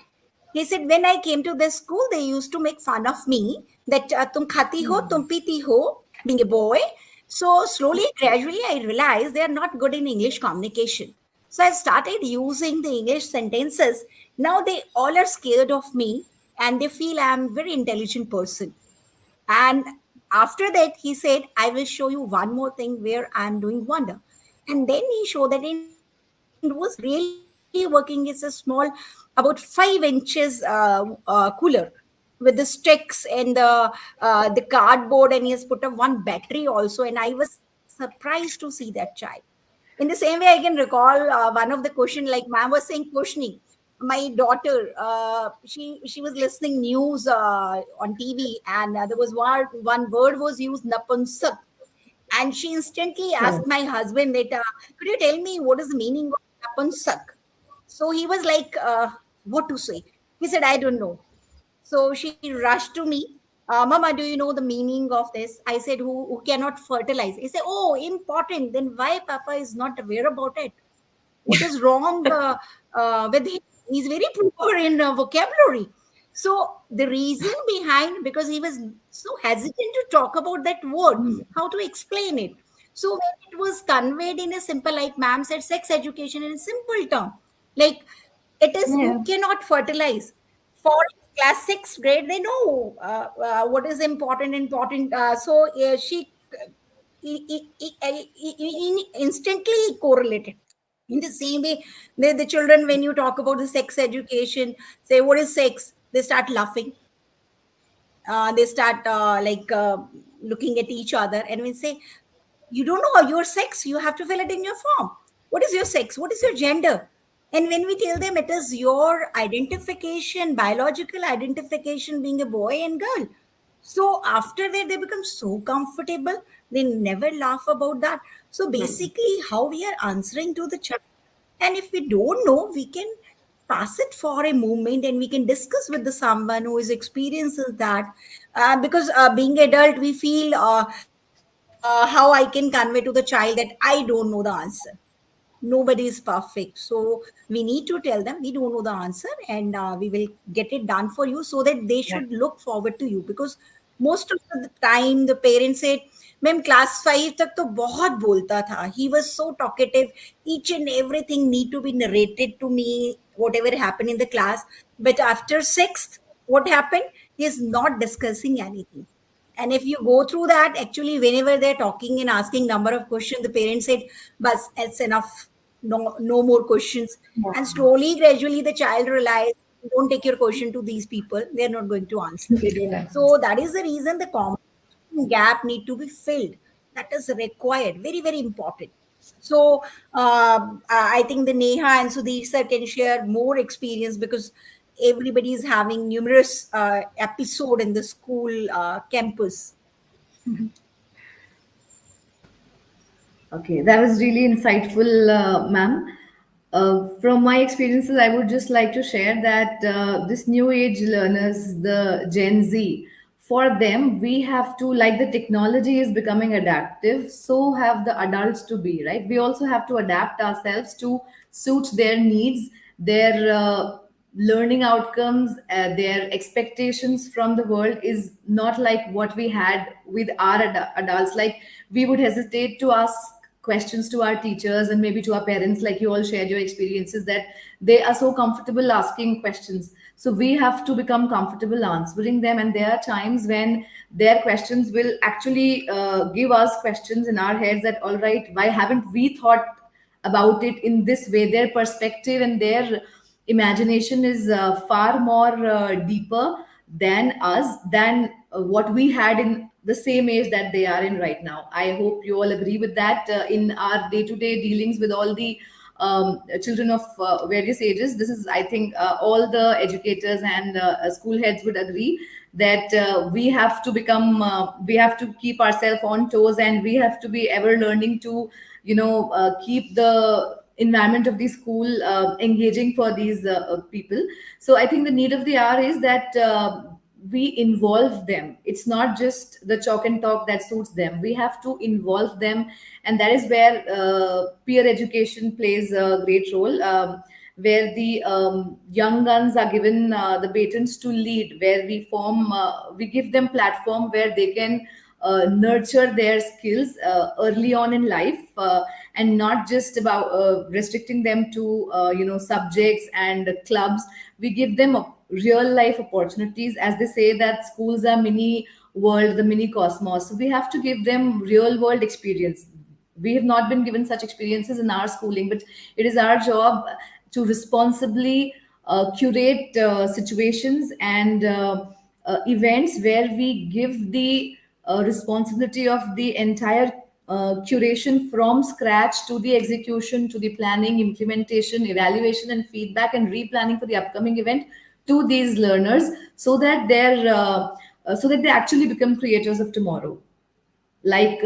He said, when I came to this school, they used to make fun of me that tum khati ho, tum piti ho, being a boy. So slowly, gradually, I realized they are not good in English communication. So I started using the English sentences. Now they all are scared of me, and they feel I am very intelligent person. And after that, he said, I will show you one more thing where I am doing wonder. And then he showed that it was really working. It's a small, about 5 inches cooler with the sticks and the cardboard, and he has put up one battery also. And I was surprised to see that child. In the same way, I can recall one of the question, like ma'am was saying, questioning. My daughter, she was listening news on TV, and there was one word was used, napunsak, and she instantly asked
Oh,
my husband that, could you tell me what is the meaning of napunsak? So he was like, what to say? He said, I don't know. So she rushed to me. Mama, do you know the meaning of this? I said, who cannot fertilize? He said, oh, important. Then why Papa is not aware about it? What is wrong with him? He's very poor in vocabulary. So the reason behind, because he was so hesitant to talk about that word, how to explain it. So when it was conveyed in a simple, like ma'am said, sex education in a simple term, like it is
yeah.
who cannot fertilize. For class 6th grade, they know what is important. So she instantly correlated. In the same way, the children, when you talk about the sex education, say, what is sex? They start laughing. They start looking at each other, and we say, you don't know your sex, you have to fill it in your form. What is your sex? What is your gender? And when we tell them it is your identification, biological identification, being a boy and girl. So after that, they become so comfortable, they never laugh about that. So basically, how we are answering to the child, and if we don't know, we can pass it for a moment, and we can discuss with the someone who is experiences that. Because being adult, we feel, how I can convey to the child that I don't know the answer. Nobody is perfect, so we need to tell them we don't know the answer, and we will get it done for you, so that they
Yeah.
should look forward to you. Because most of the time the parents said, ma'am class 5 तक तो बहुत बोलता था, he was so talkative, each and everything need to be narrated to me, whatever happened in the class. But after 6th, what happened? He is not discussing anything. And if you go through that, actually, whenever they're talking and asking number of questions, the parents said, "Bas, it's enough. No more questions."
Yeah.
And slowly, gradually, the child realized, don't take your question to these people. They're not going to answer.
They don't have.
So that is the reason the communication gap need to be filled. That is required. Very, very important. So I think the Neha and Sudhir sir can share more experience, because everybody is having numerous episode in the school campus.
Okay, that was really insightful, ma'am. From my experiences, I would just like to share that this new age learners, the Gen Z, for them, we have to, like the technology is becoming adaptive, so have the adults to be, right? We also have to adapt ourselves to suit their needs, their learning outcomes, their expectations from the world is not like what we had with our adults. Like we would hesitate to ask questions to our teachers and maybe to our parents, like you all shared your experiences that they are so comfortable asking questions, so we have to become comfortable answering them. And there are times when their questions will actually give us questions in our heads that, all right, why haven't we thought about it in this way? Their perspective and their imagination is far more deeper than us, than what we had in the same age that they are in right now. I hope you all agree with that. In our day-to-day dealings with all the children of various ages, this is, I think, all the educators and school heads would agree that we have to keep ourselves on toes, and we have to be ever learning to, keep the environment of the school engaging for these people. So I think the need of the hour is that we involve them. It's not just the chalk and talk that suits them. We have to involve them, and that is where peer education plays a great role. Where the young guns are given the batons to lead, where we give them platform where they can nurture their skills early on in life, and not just about restricting them to subjects and clubs. We give them real life opportunities, as they say that schools are mini world, the mini cosmos. So we have to give them real world experience. We have not been given such experiences in our schooling, but it is our job to responsibly curate situations and events where we give the responsibility of the entire curation from scratch to the execution, to the planning, implementation, evaluation, and feedback and replanning for the upcoming event to these learners, so that they actually become creators of tomorrow. Like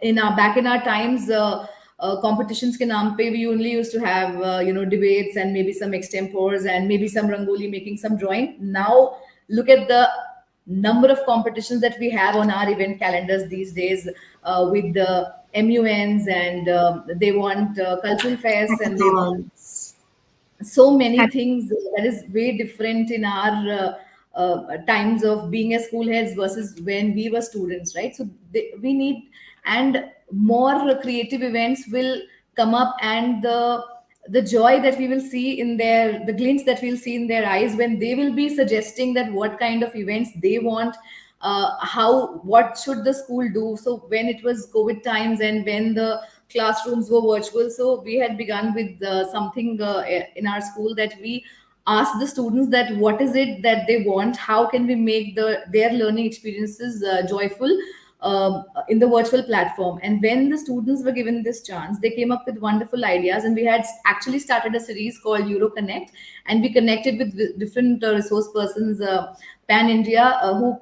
in our back in our times, competitions ke naam pe we only used to have debates and maybe some extempores and maybe some rangoli making, some drawing. Now look at the number of competitions that we have on our event calendars these days, with the MUNs, and they want cultural fests, and they want
Hackathons.
so many things that is way different in our times of being as school heads versus when we were students, right? So we need, and more creative events will come up, and the joy that we will see in their, the glints that we'll see in their eyes when they will be suggesting that what kind of events they want, how, what should the school do. So when it was COVID times and when the classrooms were virtual, so we had begun with something in our school, that we asked the students that what is it that they want, how can we make their learning experiences joyful in the virtual platform. And when the students were given this chance, they came up with wonderful ideas, and we had actually started a series called Euro Connect, and we connected with different resource persons pan India, who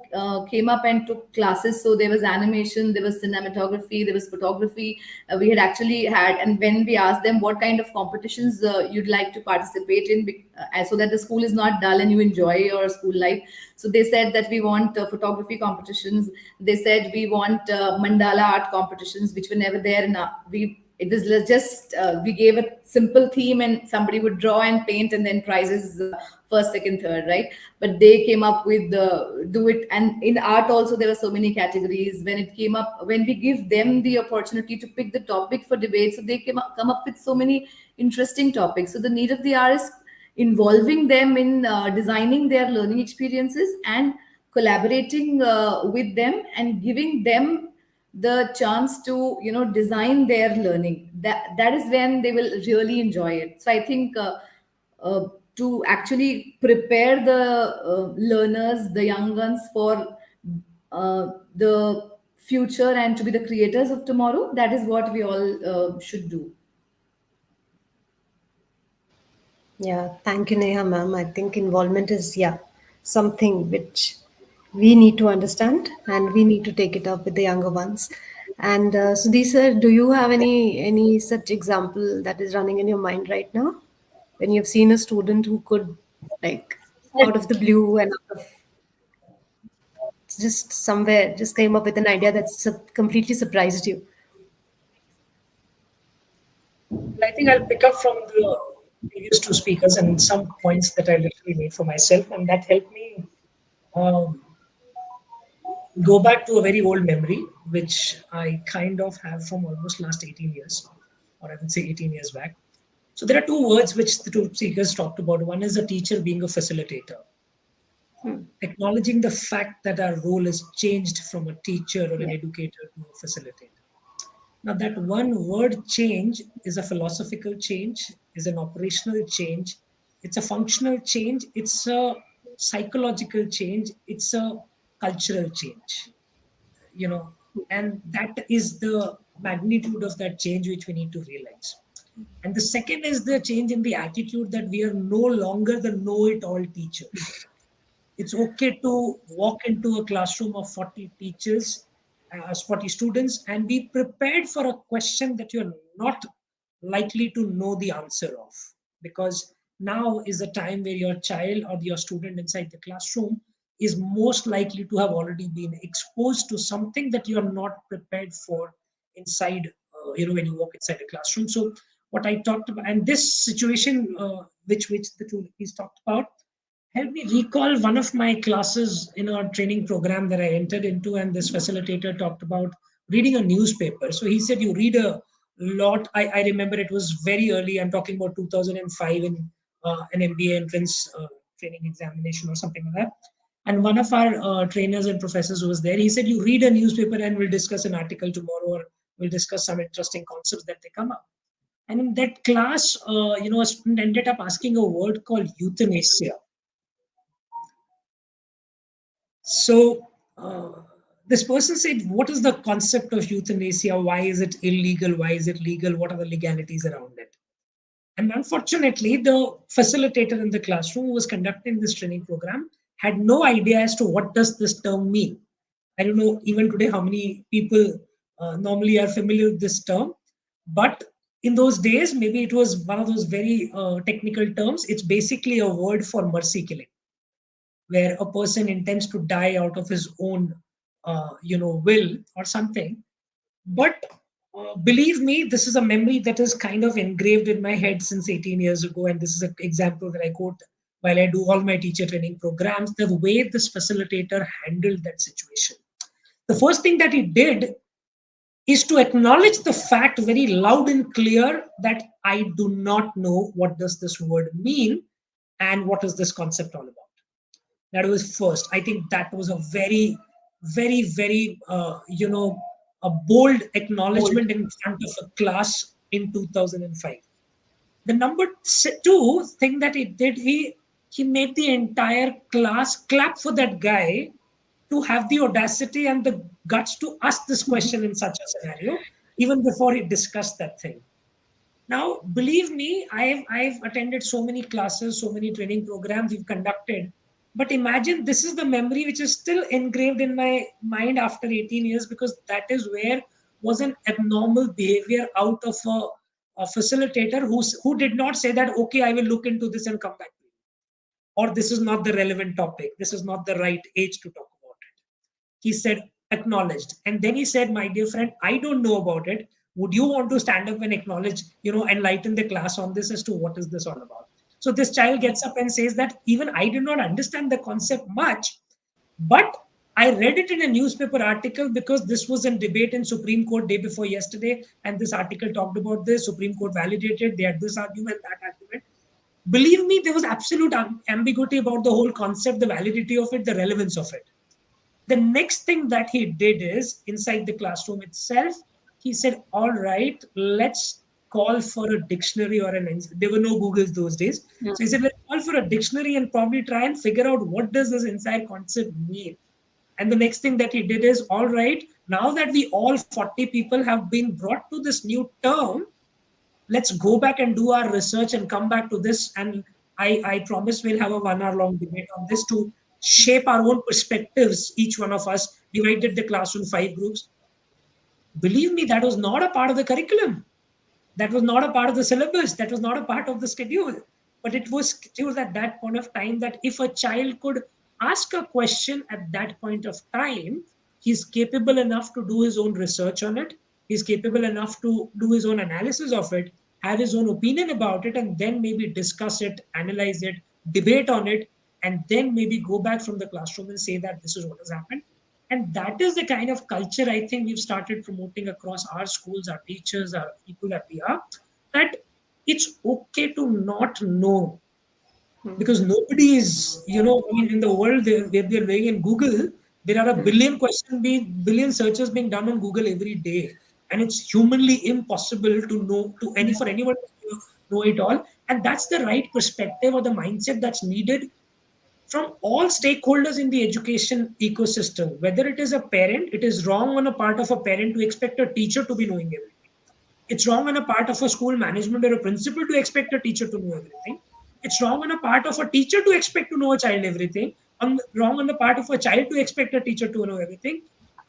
came up and took classes. So there was animation, there was cinematography, there was photography. We had actually had, and when we asked them what kind of competitions you'd like to participate in, so that the school is not dull and you enjoy your school life, so they said that we want photography competitions. They said we want mandala art competitions, which were never there in our, we it was just we gave a simple theme and somebody would draw and paint, and then prizes first, second, third, right? But they came up with the do it. And in art also there were so many categories. When it came up, when we give them the opportunity to pick the topic for debate, so they come up with so many interesting topics. So the need of the hour is involving them in designing their learning experiences and collaborating with them and giving them the chance to design their learning. That is when they will really enjoy it. So I think to actually prepare the learners, the young ones, for the future and to be the creators of tomorrow, that is what we all should do.
Yeah, thank you, Neha, ma'am. I think involvement is, yeah, something which we need to understand and we need to take it up with the younger ones. And Sudhir sir, do you have any such example that is running in your mind right now when you've seen a student who could, like, out of the blue and out of just somewhere just came up with an idea that completely surprised you?
I think I'll pick up from the previous two speakers and some points that I literally made for myself, and that helped me um, go back to a very old memory, which I kind of have from almost last 18 years, or I would say 18 years back. So there are two words which the two speakers talked about. One is a teacher being a facilitator, acknowledging the fact that our role has changed from a teacher or an educator to a facilitator. Now, that one word change is a philosophical change, is an operational change, it's a functional change, it's a psychological change, it's a cultural change, you know, and that is the magnitude of that change which we need to realize. And the second is the change in the attitude that we are no longer the know-it-all teachers. It's okay to walk into a classroom of 40 teachers, 40 students, and be prepared for a question that you're not likely to know the answer of. Because now is the time where your child or your student inside the classroom is most likely to have already been exposed to something that you are not prepared for inside, when you walk inside a classroom. So what I talked about, and this situation, which the two ladies talked about, help me recall one of my classes in a training program that I entered into, and this facilitator talked about reading a newspaper. So he said, you read a lot. I remember it was very early. I'm talking about 2005 in an MBA entrance training examination or something like that. And one of our trainers and professors who was there, he said, you read a newspaper and we'll discuss an article tomorrow, or we'll discuss some interesting concepts that they come up. And in that class, a student ended up asking a word called euthanasia. So this person said, what is the concept of euthanasia? Why is it illegal? Why is it legal? What are the legalities around it? And unfortunately, the facilitator in the classroom who was conducting this training program had no idea as to what does this term mean. I don't know even today how many people normally are familiar with this term, but in those days, maybe it was one of those very technical terms. It's basically a word for mercy killing, where a person intends to die out of his own, will or something. But believe me, this is a memory that is kind of engraved in my head since 18 years ago. And this is an example that I quote while I do all my teacher training programs, the way this facilitator handled that situation. The first thing that he did is to acknowledge the fact very loud and clear that I do not know what does this word mean and what is this concept all about. That was first. I think that was a very, very, very, a bold acknowledgement in front of a class in 2005. The number two thing that he did, he made the entire class clap for that guy to have the audacity and the guts to ask this question in such a scenario, even before he discussed that thing. Now, believe me, I've attended so many classes, so many training programs we've conducted. But imagine this is the memory which is still engraved in my mind after 18 years, because that is where was an abnormal behavior out of a facilitator who did not say that, okay, I will look into this and come back to you. Or this is not the relevant topic. This is not the right age to talk about it. He said, acknowledged. And then he said, my dear friend, I don't know about it. Would you want to stand up and acknowledge, enlighten the class on this as to what is this all about? So this child gets up and says that even I did not understand the concept much, but I read it in a newspaper article because this was in debate in Supreme Court day before yesterday. And this article talked about this. Supreme Court validated. They had this argument, that argument. Believe me, there was absolute ambiguity about the whole concept, the validity of it, the relevance of it. The next thing that he did is, inside the classroom itself, he said, all right, let's call for a dictionary or there were no Googles those days. Yeah. So he said, let's call for a dictionary and probably try and figure out what does this entire concept mean. And the next thing that he did is, all right, now that we all 40 people have been brought to this new term, let's go back and do our research and come back to this. And I promise we'll have a 1 hour long debate on this to shape our own perspectives. Each one of us divided the class in 5 groups. Believe me, that was not a part of the curriculum. That was not a part of the syllabus. That was not a part of the schedule. But it was scheduled at that point of time that if a child could ask a question at that point of time, he's capable enough to do his own research on it. He's capable enough to do his own analysis of it, have his own opinion about it, and then maybe discuss it, analyze it, debate on it, and then maybe go back from the classroom and say that this is what has happened. And that is the kind of culture I think we've started promoting across our schools, our teachers, our people that we are, that it's okay to not know. Because nobody is, I mean, in the world where they're living in Google, there are a billion searches being done on Google every day. And it's humanly impossible to know, for anyone to know it all. And that's the right perspective or the mindset that's needed from all stakeholders in the education ecosystem. Whether it is a parent, it is wrong on a part of a parent to expect a teacher to be knowing everything. It's wrong on a part of a school management or a principal to expect a teacher to know everything. It's wrong on a part of a teacher to expect to know a child everything. Wrong on the part of a child to expect a teacher to know everything.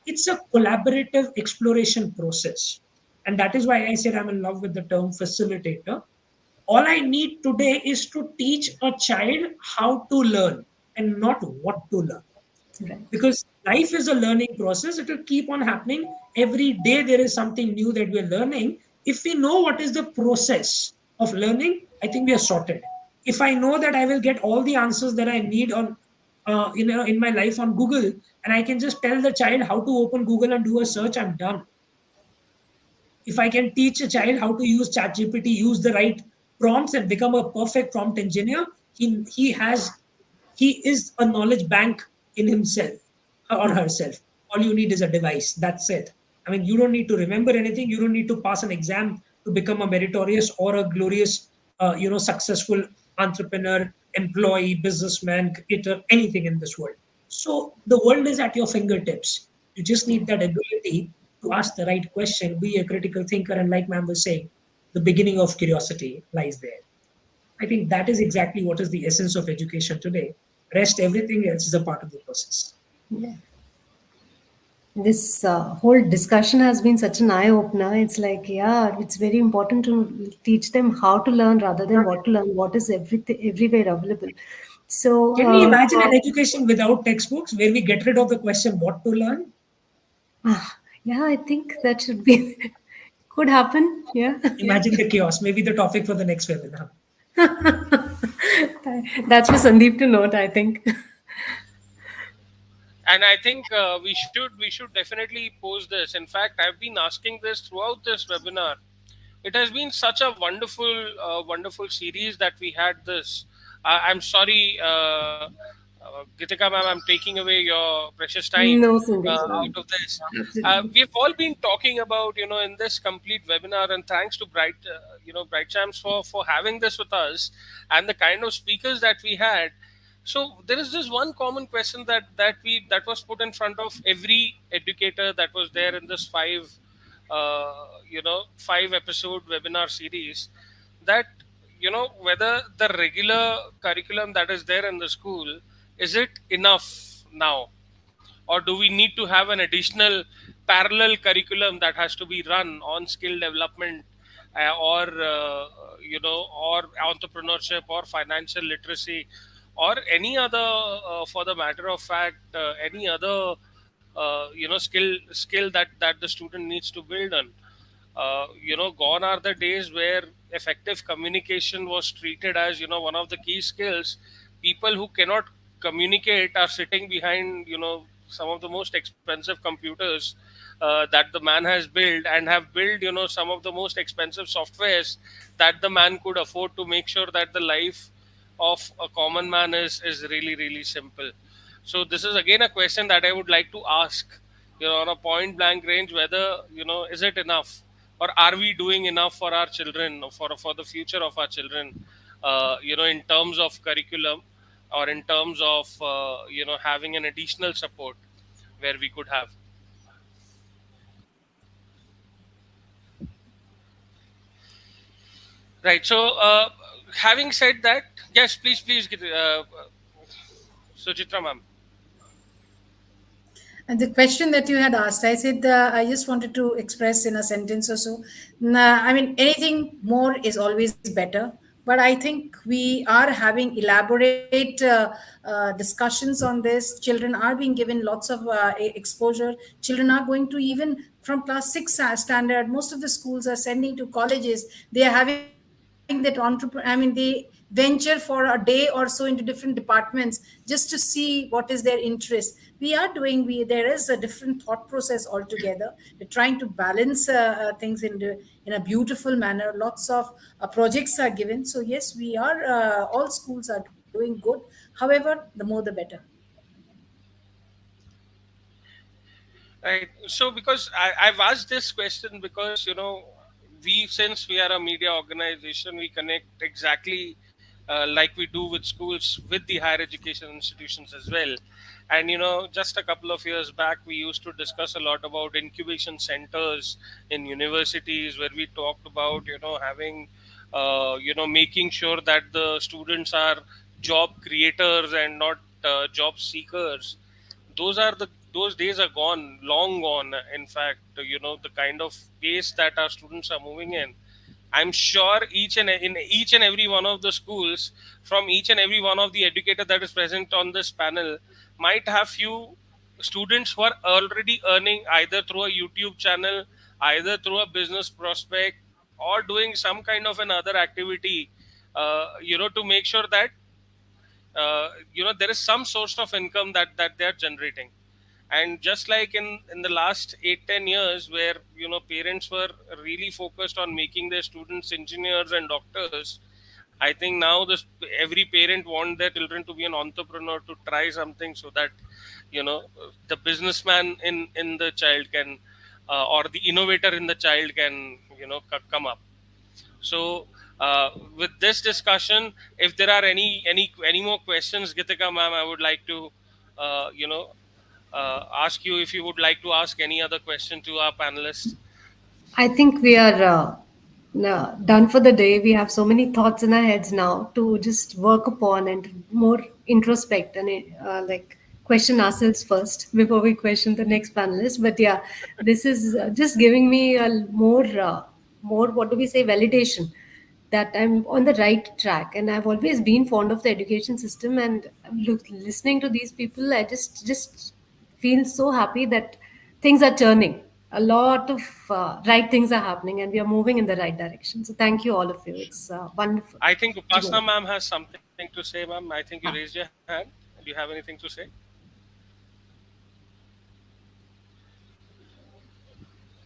It's a collaborative exploration process. And that is why I said I'm in love with the term facilitator. All I need today is to teach a child how to learn and not what to learn.
Right.
Because life is a learning process. It will keep on happening. Every day there is something new that we're learning. If we know what is the process of learning, I think we are sorted. If I know that I will get all the answers that I need on in my life on Google, and I can just tell the child how to open Google and do a search, I'm done. If I can teach a child how to use ChatGPT, use the right prompts and become a perfect prompt engineer, he is a knowledge bank in himself or herself. All you need is a device. That's it. I mean, you don't need to remember anything. You don't need to pass an exam to become a meritorious or a glorious, successful entrepreneur, employee, businessman, creator, anything in this world. So the world is at your fingertips. You just need that ability to ask the right question, be a critical thinker, and like ma'am was saying, the beginning of curiosity lies there. I think that is exactly what is the essence of education today. Rest, everything else is a part of the process.
Yeah. This whole discussion has been such an eye opener. It's like, yeah, it's very important to teach them how to learn rather than what to learn, what is everything everywhere available. So,
Can we imagine an education without textbooks where we get rid of the question what to learn?
yeah, I think that should be, could happen. Yeah.
Imagine the chaos. Maybe the topic for the next webinar.
That's for Sandeep to note, I think.
And I think we should definitely pose this. In fact, I've been asking this throughout this webinar. It has been such a wonderful series that we had this. I'm sorry, Gitika ma'am, I'm taking away your precious time
No, Sandeep.
out of this.
Absolutely.
We've all been talking about, in this complete webinar, and thanks to BrightCHAMPS for having this with us, and the kind of speakers that we had. So there is this one common question that was put in front of every educator that was there in this 5 episode webinar series, that whether the regular curriculum that is there in the school, is it enough now, or do we need to have an additional parallel curriculum that has to be run on skill development, or entrepreneurship or financial literacy, or any other, for the matter of fact, any other skill that the student needs to build on. Gone are the days where effective communication was treated as one of the key skills. People who cannot communicate are sitting behind some of the most expensive computers that the man has built, and have built some of the most expensive softwares that the man could afford, to make sure that the life of a common man is really, really simple. So this is again a question that I would like to ask, on a point blank range, whether is it enough, or are we doing enough for our children, for the future of our children, in terms of curriculum, or in terms of having an additional support where we could have. Right. So, having said that, yes, please, Suchitra ma'am.
And the question that you had asked, I said, I just wanted to express in a sentence or so. I mean, anything more is always better. But I think we are having elaborate discussions on this. Children are being given lots of exposure. Children are going to even from class 6 standard. Most of the schools are sending to colleges. They are having that entrepreneur. I mean, they venture for a day or so into different departments just to see what is their interest. We are doing, there is a different thought process altogether. We're trying to balance things in a beautiful manner. Lots of projects are given. So yes, we are, all schools are doing good. However, the more the better.
Right. So, because I've asked this question because, since we are a media organization, we connect exactly like we do with schools, with the higher education institutions as well. And, just a couple of years back, we used to discuss a lot about incubation centers in universities where we talked about, having, making sure that the students are job creators and not job seekers. Those days are gone, long gone. In fact, the kind of pace that our students are moving in, I'm sure in each and every one of the schools, from each and every one of the educator that is present on this panel, might have few students who are already earning either through a YouTube channel, either through a business prospect, or doing some kind of another activity, to make sure that there is some source of income that they are generating. And just like in the last 8-10 years, where parents were really focused on making their students engineers and doctors, I think now this every parent want their children to be an entrepreneur, to try something, so that the businessman in the child can, or the innovator in the child can, come up. So, with this discussion, if there are any more questions, Gitika ma'am, I would like to, ask you if you would like to ask any other question to our panelists.
I think we are done for the day. We have so many thoughts in our heads now to just work upon and more introspect and like question ourselves first before we question the next panelist. But yeah, this is just giving me a more, what do we say, validation that I'm on the right track. And I've always been fond of the education system. And listening to these people, I just feel so happy that things are turning. A lot of right things are happening, and we are moving in the right direction. So thank you, all of you. It's wonderful
I think
to go.
Upasana ma'am has something to say, ma'am. I think you
Ah.
raised your hand. Do you have anything to say?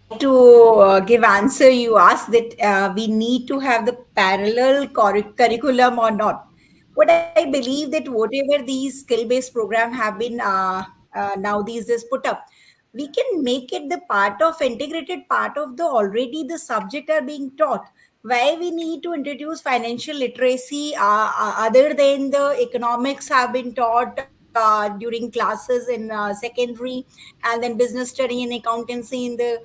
Like to give answer, you asked that we need to have the parallel curriculum or not. What I believe that whatever these skill-based program have been now these days put up, we can make it the part of integrated part of the already the subject are being taught. Why we need to introduce financial literacy other than the economics have been taught during classes in secondary, and then business study and accountancy in the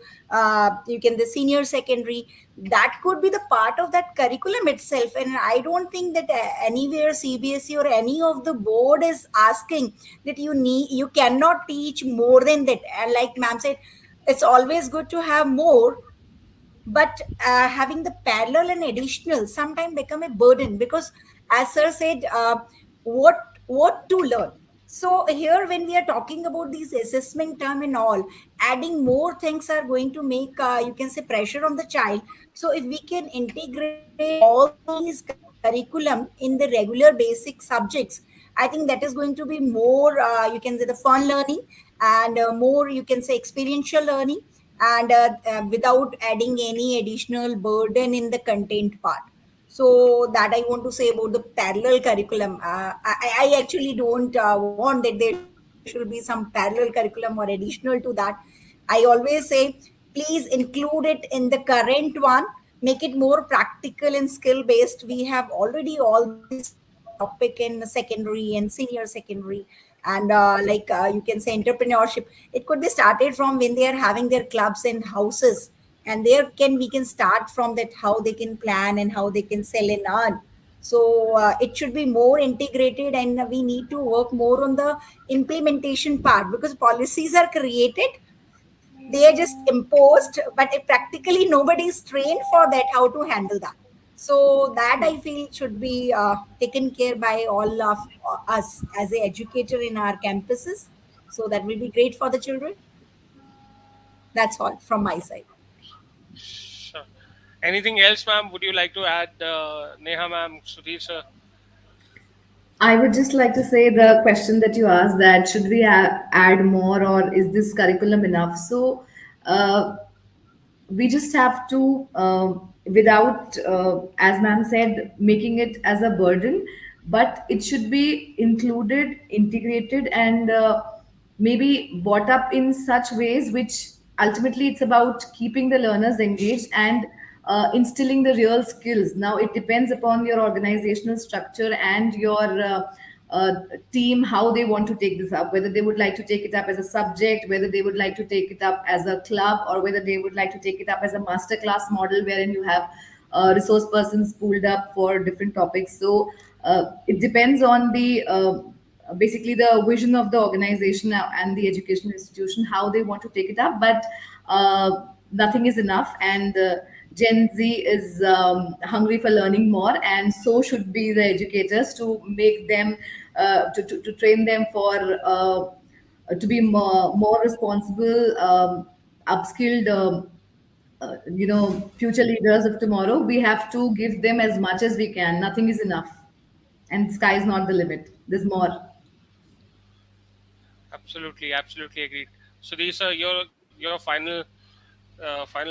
you can the senior secondary. That could be the part of that curriculum itself. And I don't think that anywhere CBSE or any of the board is asking that you cannot teach more than that. And like ma'am said, it's always good to have more, but having the parallel and additional sometimes become a burden, because as sir said, what what to learn. So here when we are talking about these assessment term and all, adding more things are going to make you can say pressure on the child. So if we can integrate all these curriculum in the regular basic subjects, I think that is going to be more you can say the fun learning, and more you can say experiential learning, and without adding any additional burden in the content part. So that I want to say about the parallel curriculum. I actually don't want that there should be some parallel curriculum or additional to that. I always say, please include it in the current one, make it more practical and skill based. We have already all these topic in secondary and senior secondary, and you can say entrepreneurship. It could be started from when they are having their clubs and houses, and there can we can start from that how they can plan and how they can sell and earn. So it should be more integrated, and we need to work more on the implementation part, because policies are created, they are just imposed, but practically nobody is trained for that, how to handle that. So that I feel should be taken care by all of us as a educator in our campuses. So that will be great for the children. That's all from my side.
Sure. Anything else, ma'am? Would you like to add, Neha, ma'am, Sudhir, sir?
I would just like to say the question that you asked, that should we add more, or is this curriculum enough? So we just have to, without, as ma'am said, making it as a burden, but it should be included, integrated, and maybe brought up in such ways which ultimately it's about keeping the learners engaged and instilling the real skills. Now it depends upon your organizational structure and your uh, team, how they want to take this up, whether they would like to take it up as a subject, whether they would like to take it up as a club, or whether they would like to take it up as a master class model wherein you have resource persons pooled up for different topics. So it depends on the basically the vision of the organization and the educational institution, how they want to take it up. But nothing is enough, and Gen Z is hungry for learning more, and so should be the educators, to make them to train them for to be more responsible, upskilled, future leaders of tomorrow. We have to give them as much as we can. Nothing is enough, and sky is not the limit. There's more.
Absolutely, absolutely agreed. Sudhir, sir, your final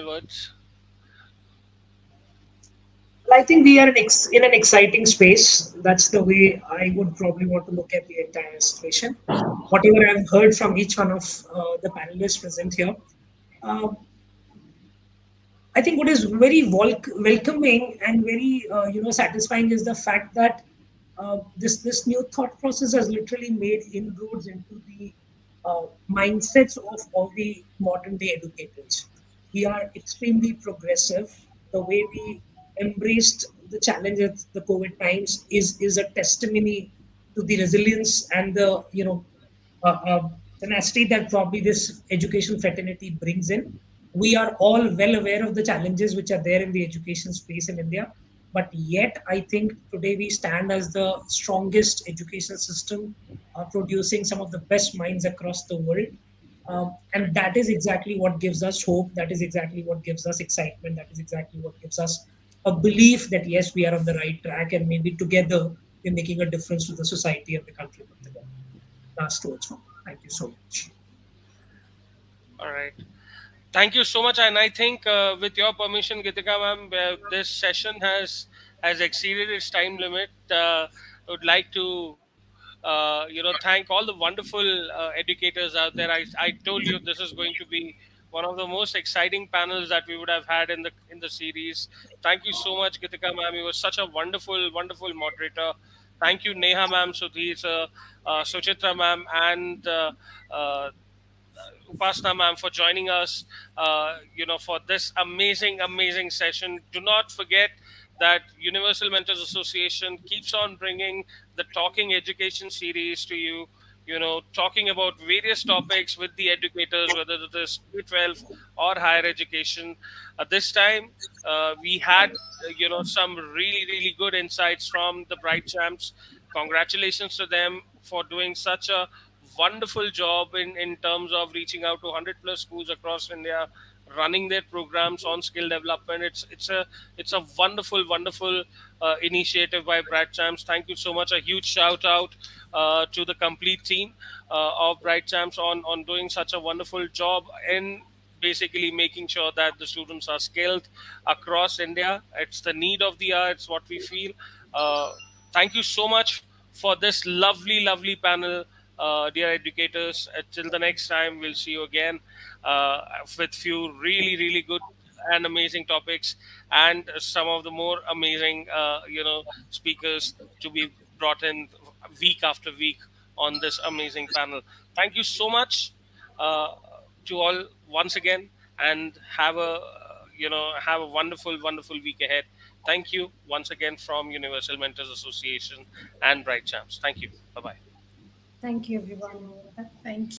words.
Well, I think we are in an exciting space. That's the way I would probably want to look at the entire situation. Whatever I've heard from each one of the panelists present here, uh, I think what is very welcoming and very satisfying is the fact that this new thought process has literally made inroads into the mindsets of all the modern day educators. We are extremely progressive. The way we embraced the challenges the COVID times is a testimony to the resilience and the tenacity that probably this education fraternity brings in. We are all well aware of the challenges which are there in the education space in India, but yet I think today we stand as the strongest education system, producing some of the best minds across the world. And that is exactly what gives us hope. That is exactly what gives us excitement. That is exactly what gives us a belief that yes, we are on the right track, and maybe together we're making a difference to the society and the country put together. Last words from me. Thank you so much.
All right. Thank you so much, and I think, with your permission, Gitika ma'am, this session has exceeded its time limit. I would like to, thank all the wonderful educators out there. I told you this is going to be one of the most exciting panels that we would have had in the series. Thank you so much, Gitika ma'am. You were such a wonderful moderator. Thank you, Neha ma'am, Sudhir sir, Suchitra ma'am, and Upasana ma'am, for joining us, for this amazing session. Do not forget that Universal Mentors Association keeps on bringing the Talking Education series to you. Talking about various topics with the educators, whether it is K-12 or higher education. This time, we had, some really good insights from the Bright Champs. Congratulations to them for doing such a wonderful job in terms of reaching out to 100 plus schools across India, running their programs on skill development. It's a wonderful initiative by Bright Champs. Thank you so much. A huge shout out to the complete team of Bright Champs on doing such a wonderful job in basically making sure that the students are skilled across India. It's the need of the hour. It's what we feel. Uh, Thank you so much for this lovely panel, dear educators. Till the next time, we'll see you again with few really good and amazing topics, and some of the more amazing, speakers to be brought in week after week on this amazing panel. Thank you so much uh, to all once again, and have a wonderful week ahead. Thank you once again from Universal Mentors Association and BrightCHAMPS. Thank you. Bye bye.
Thank you, everyone.
Thank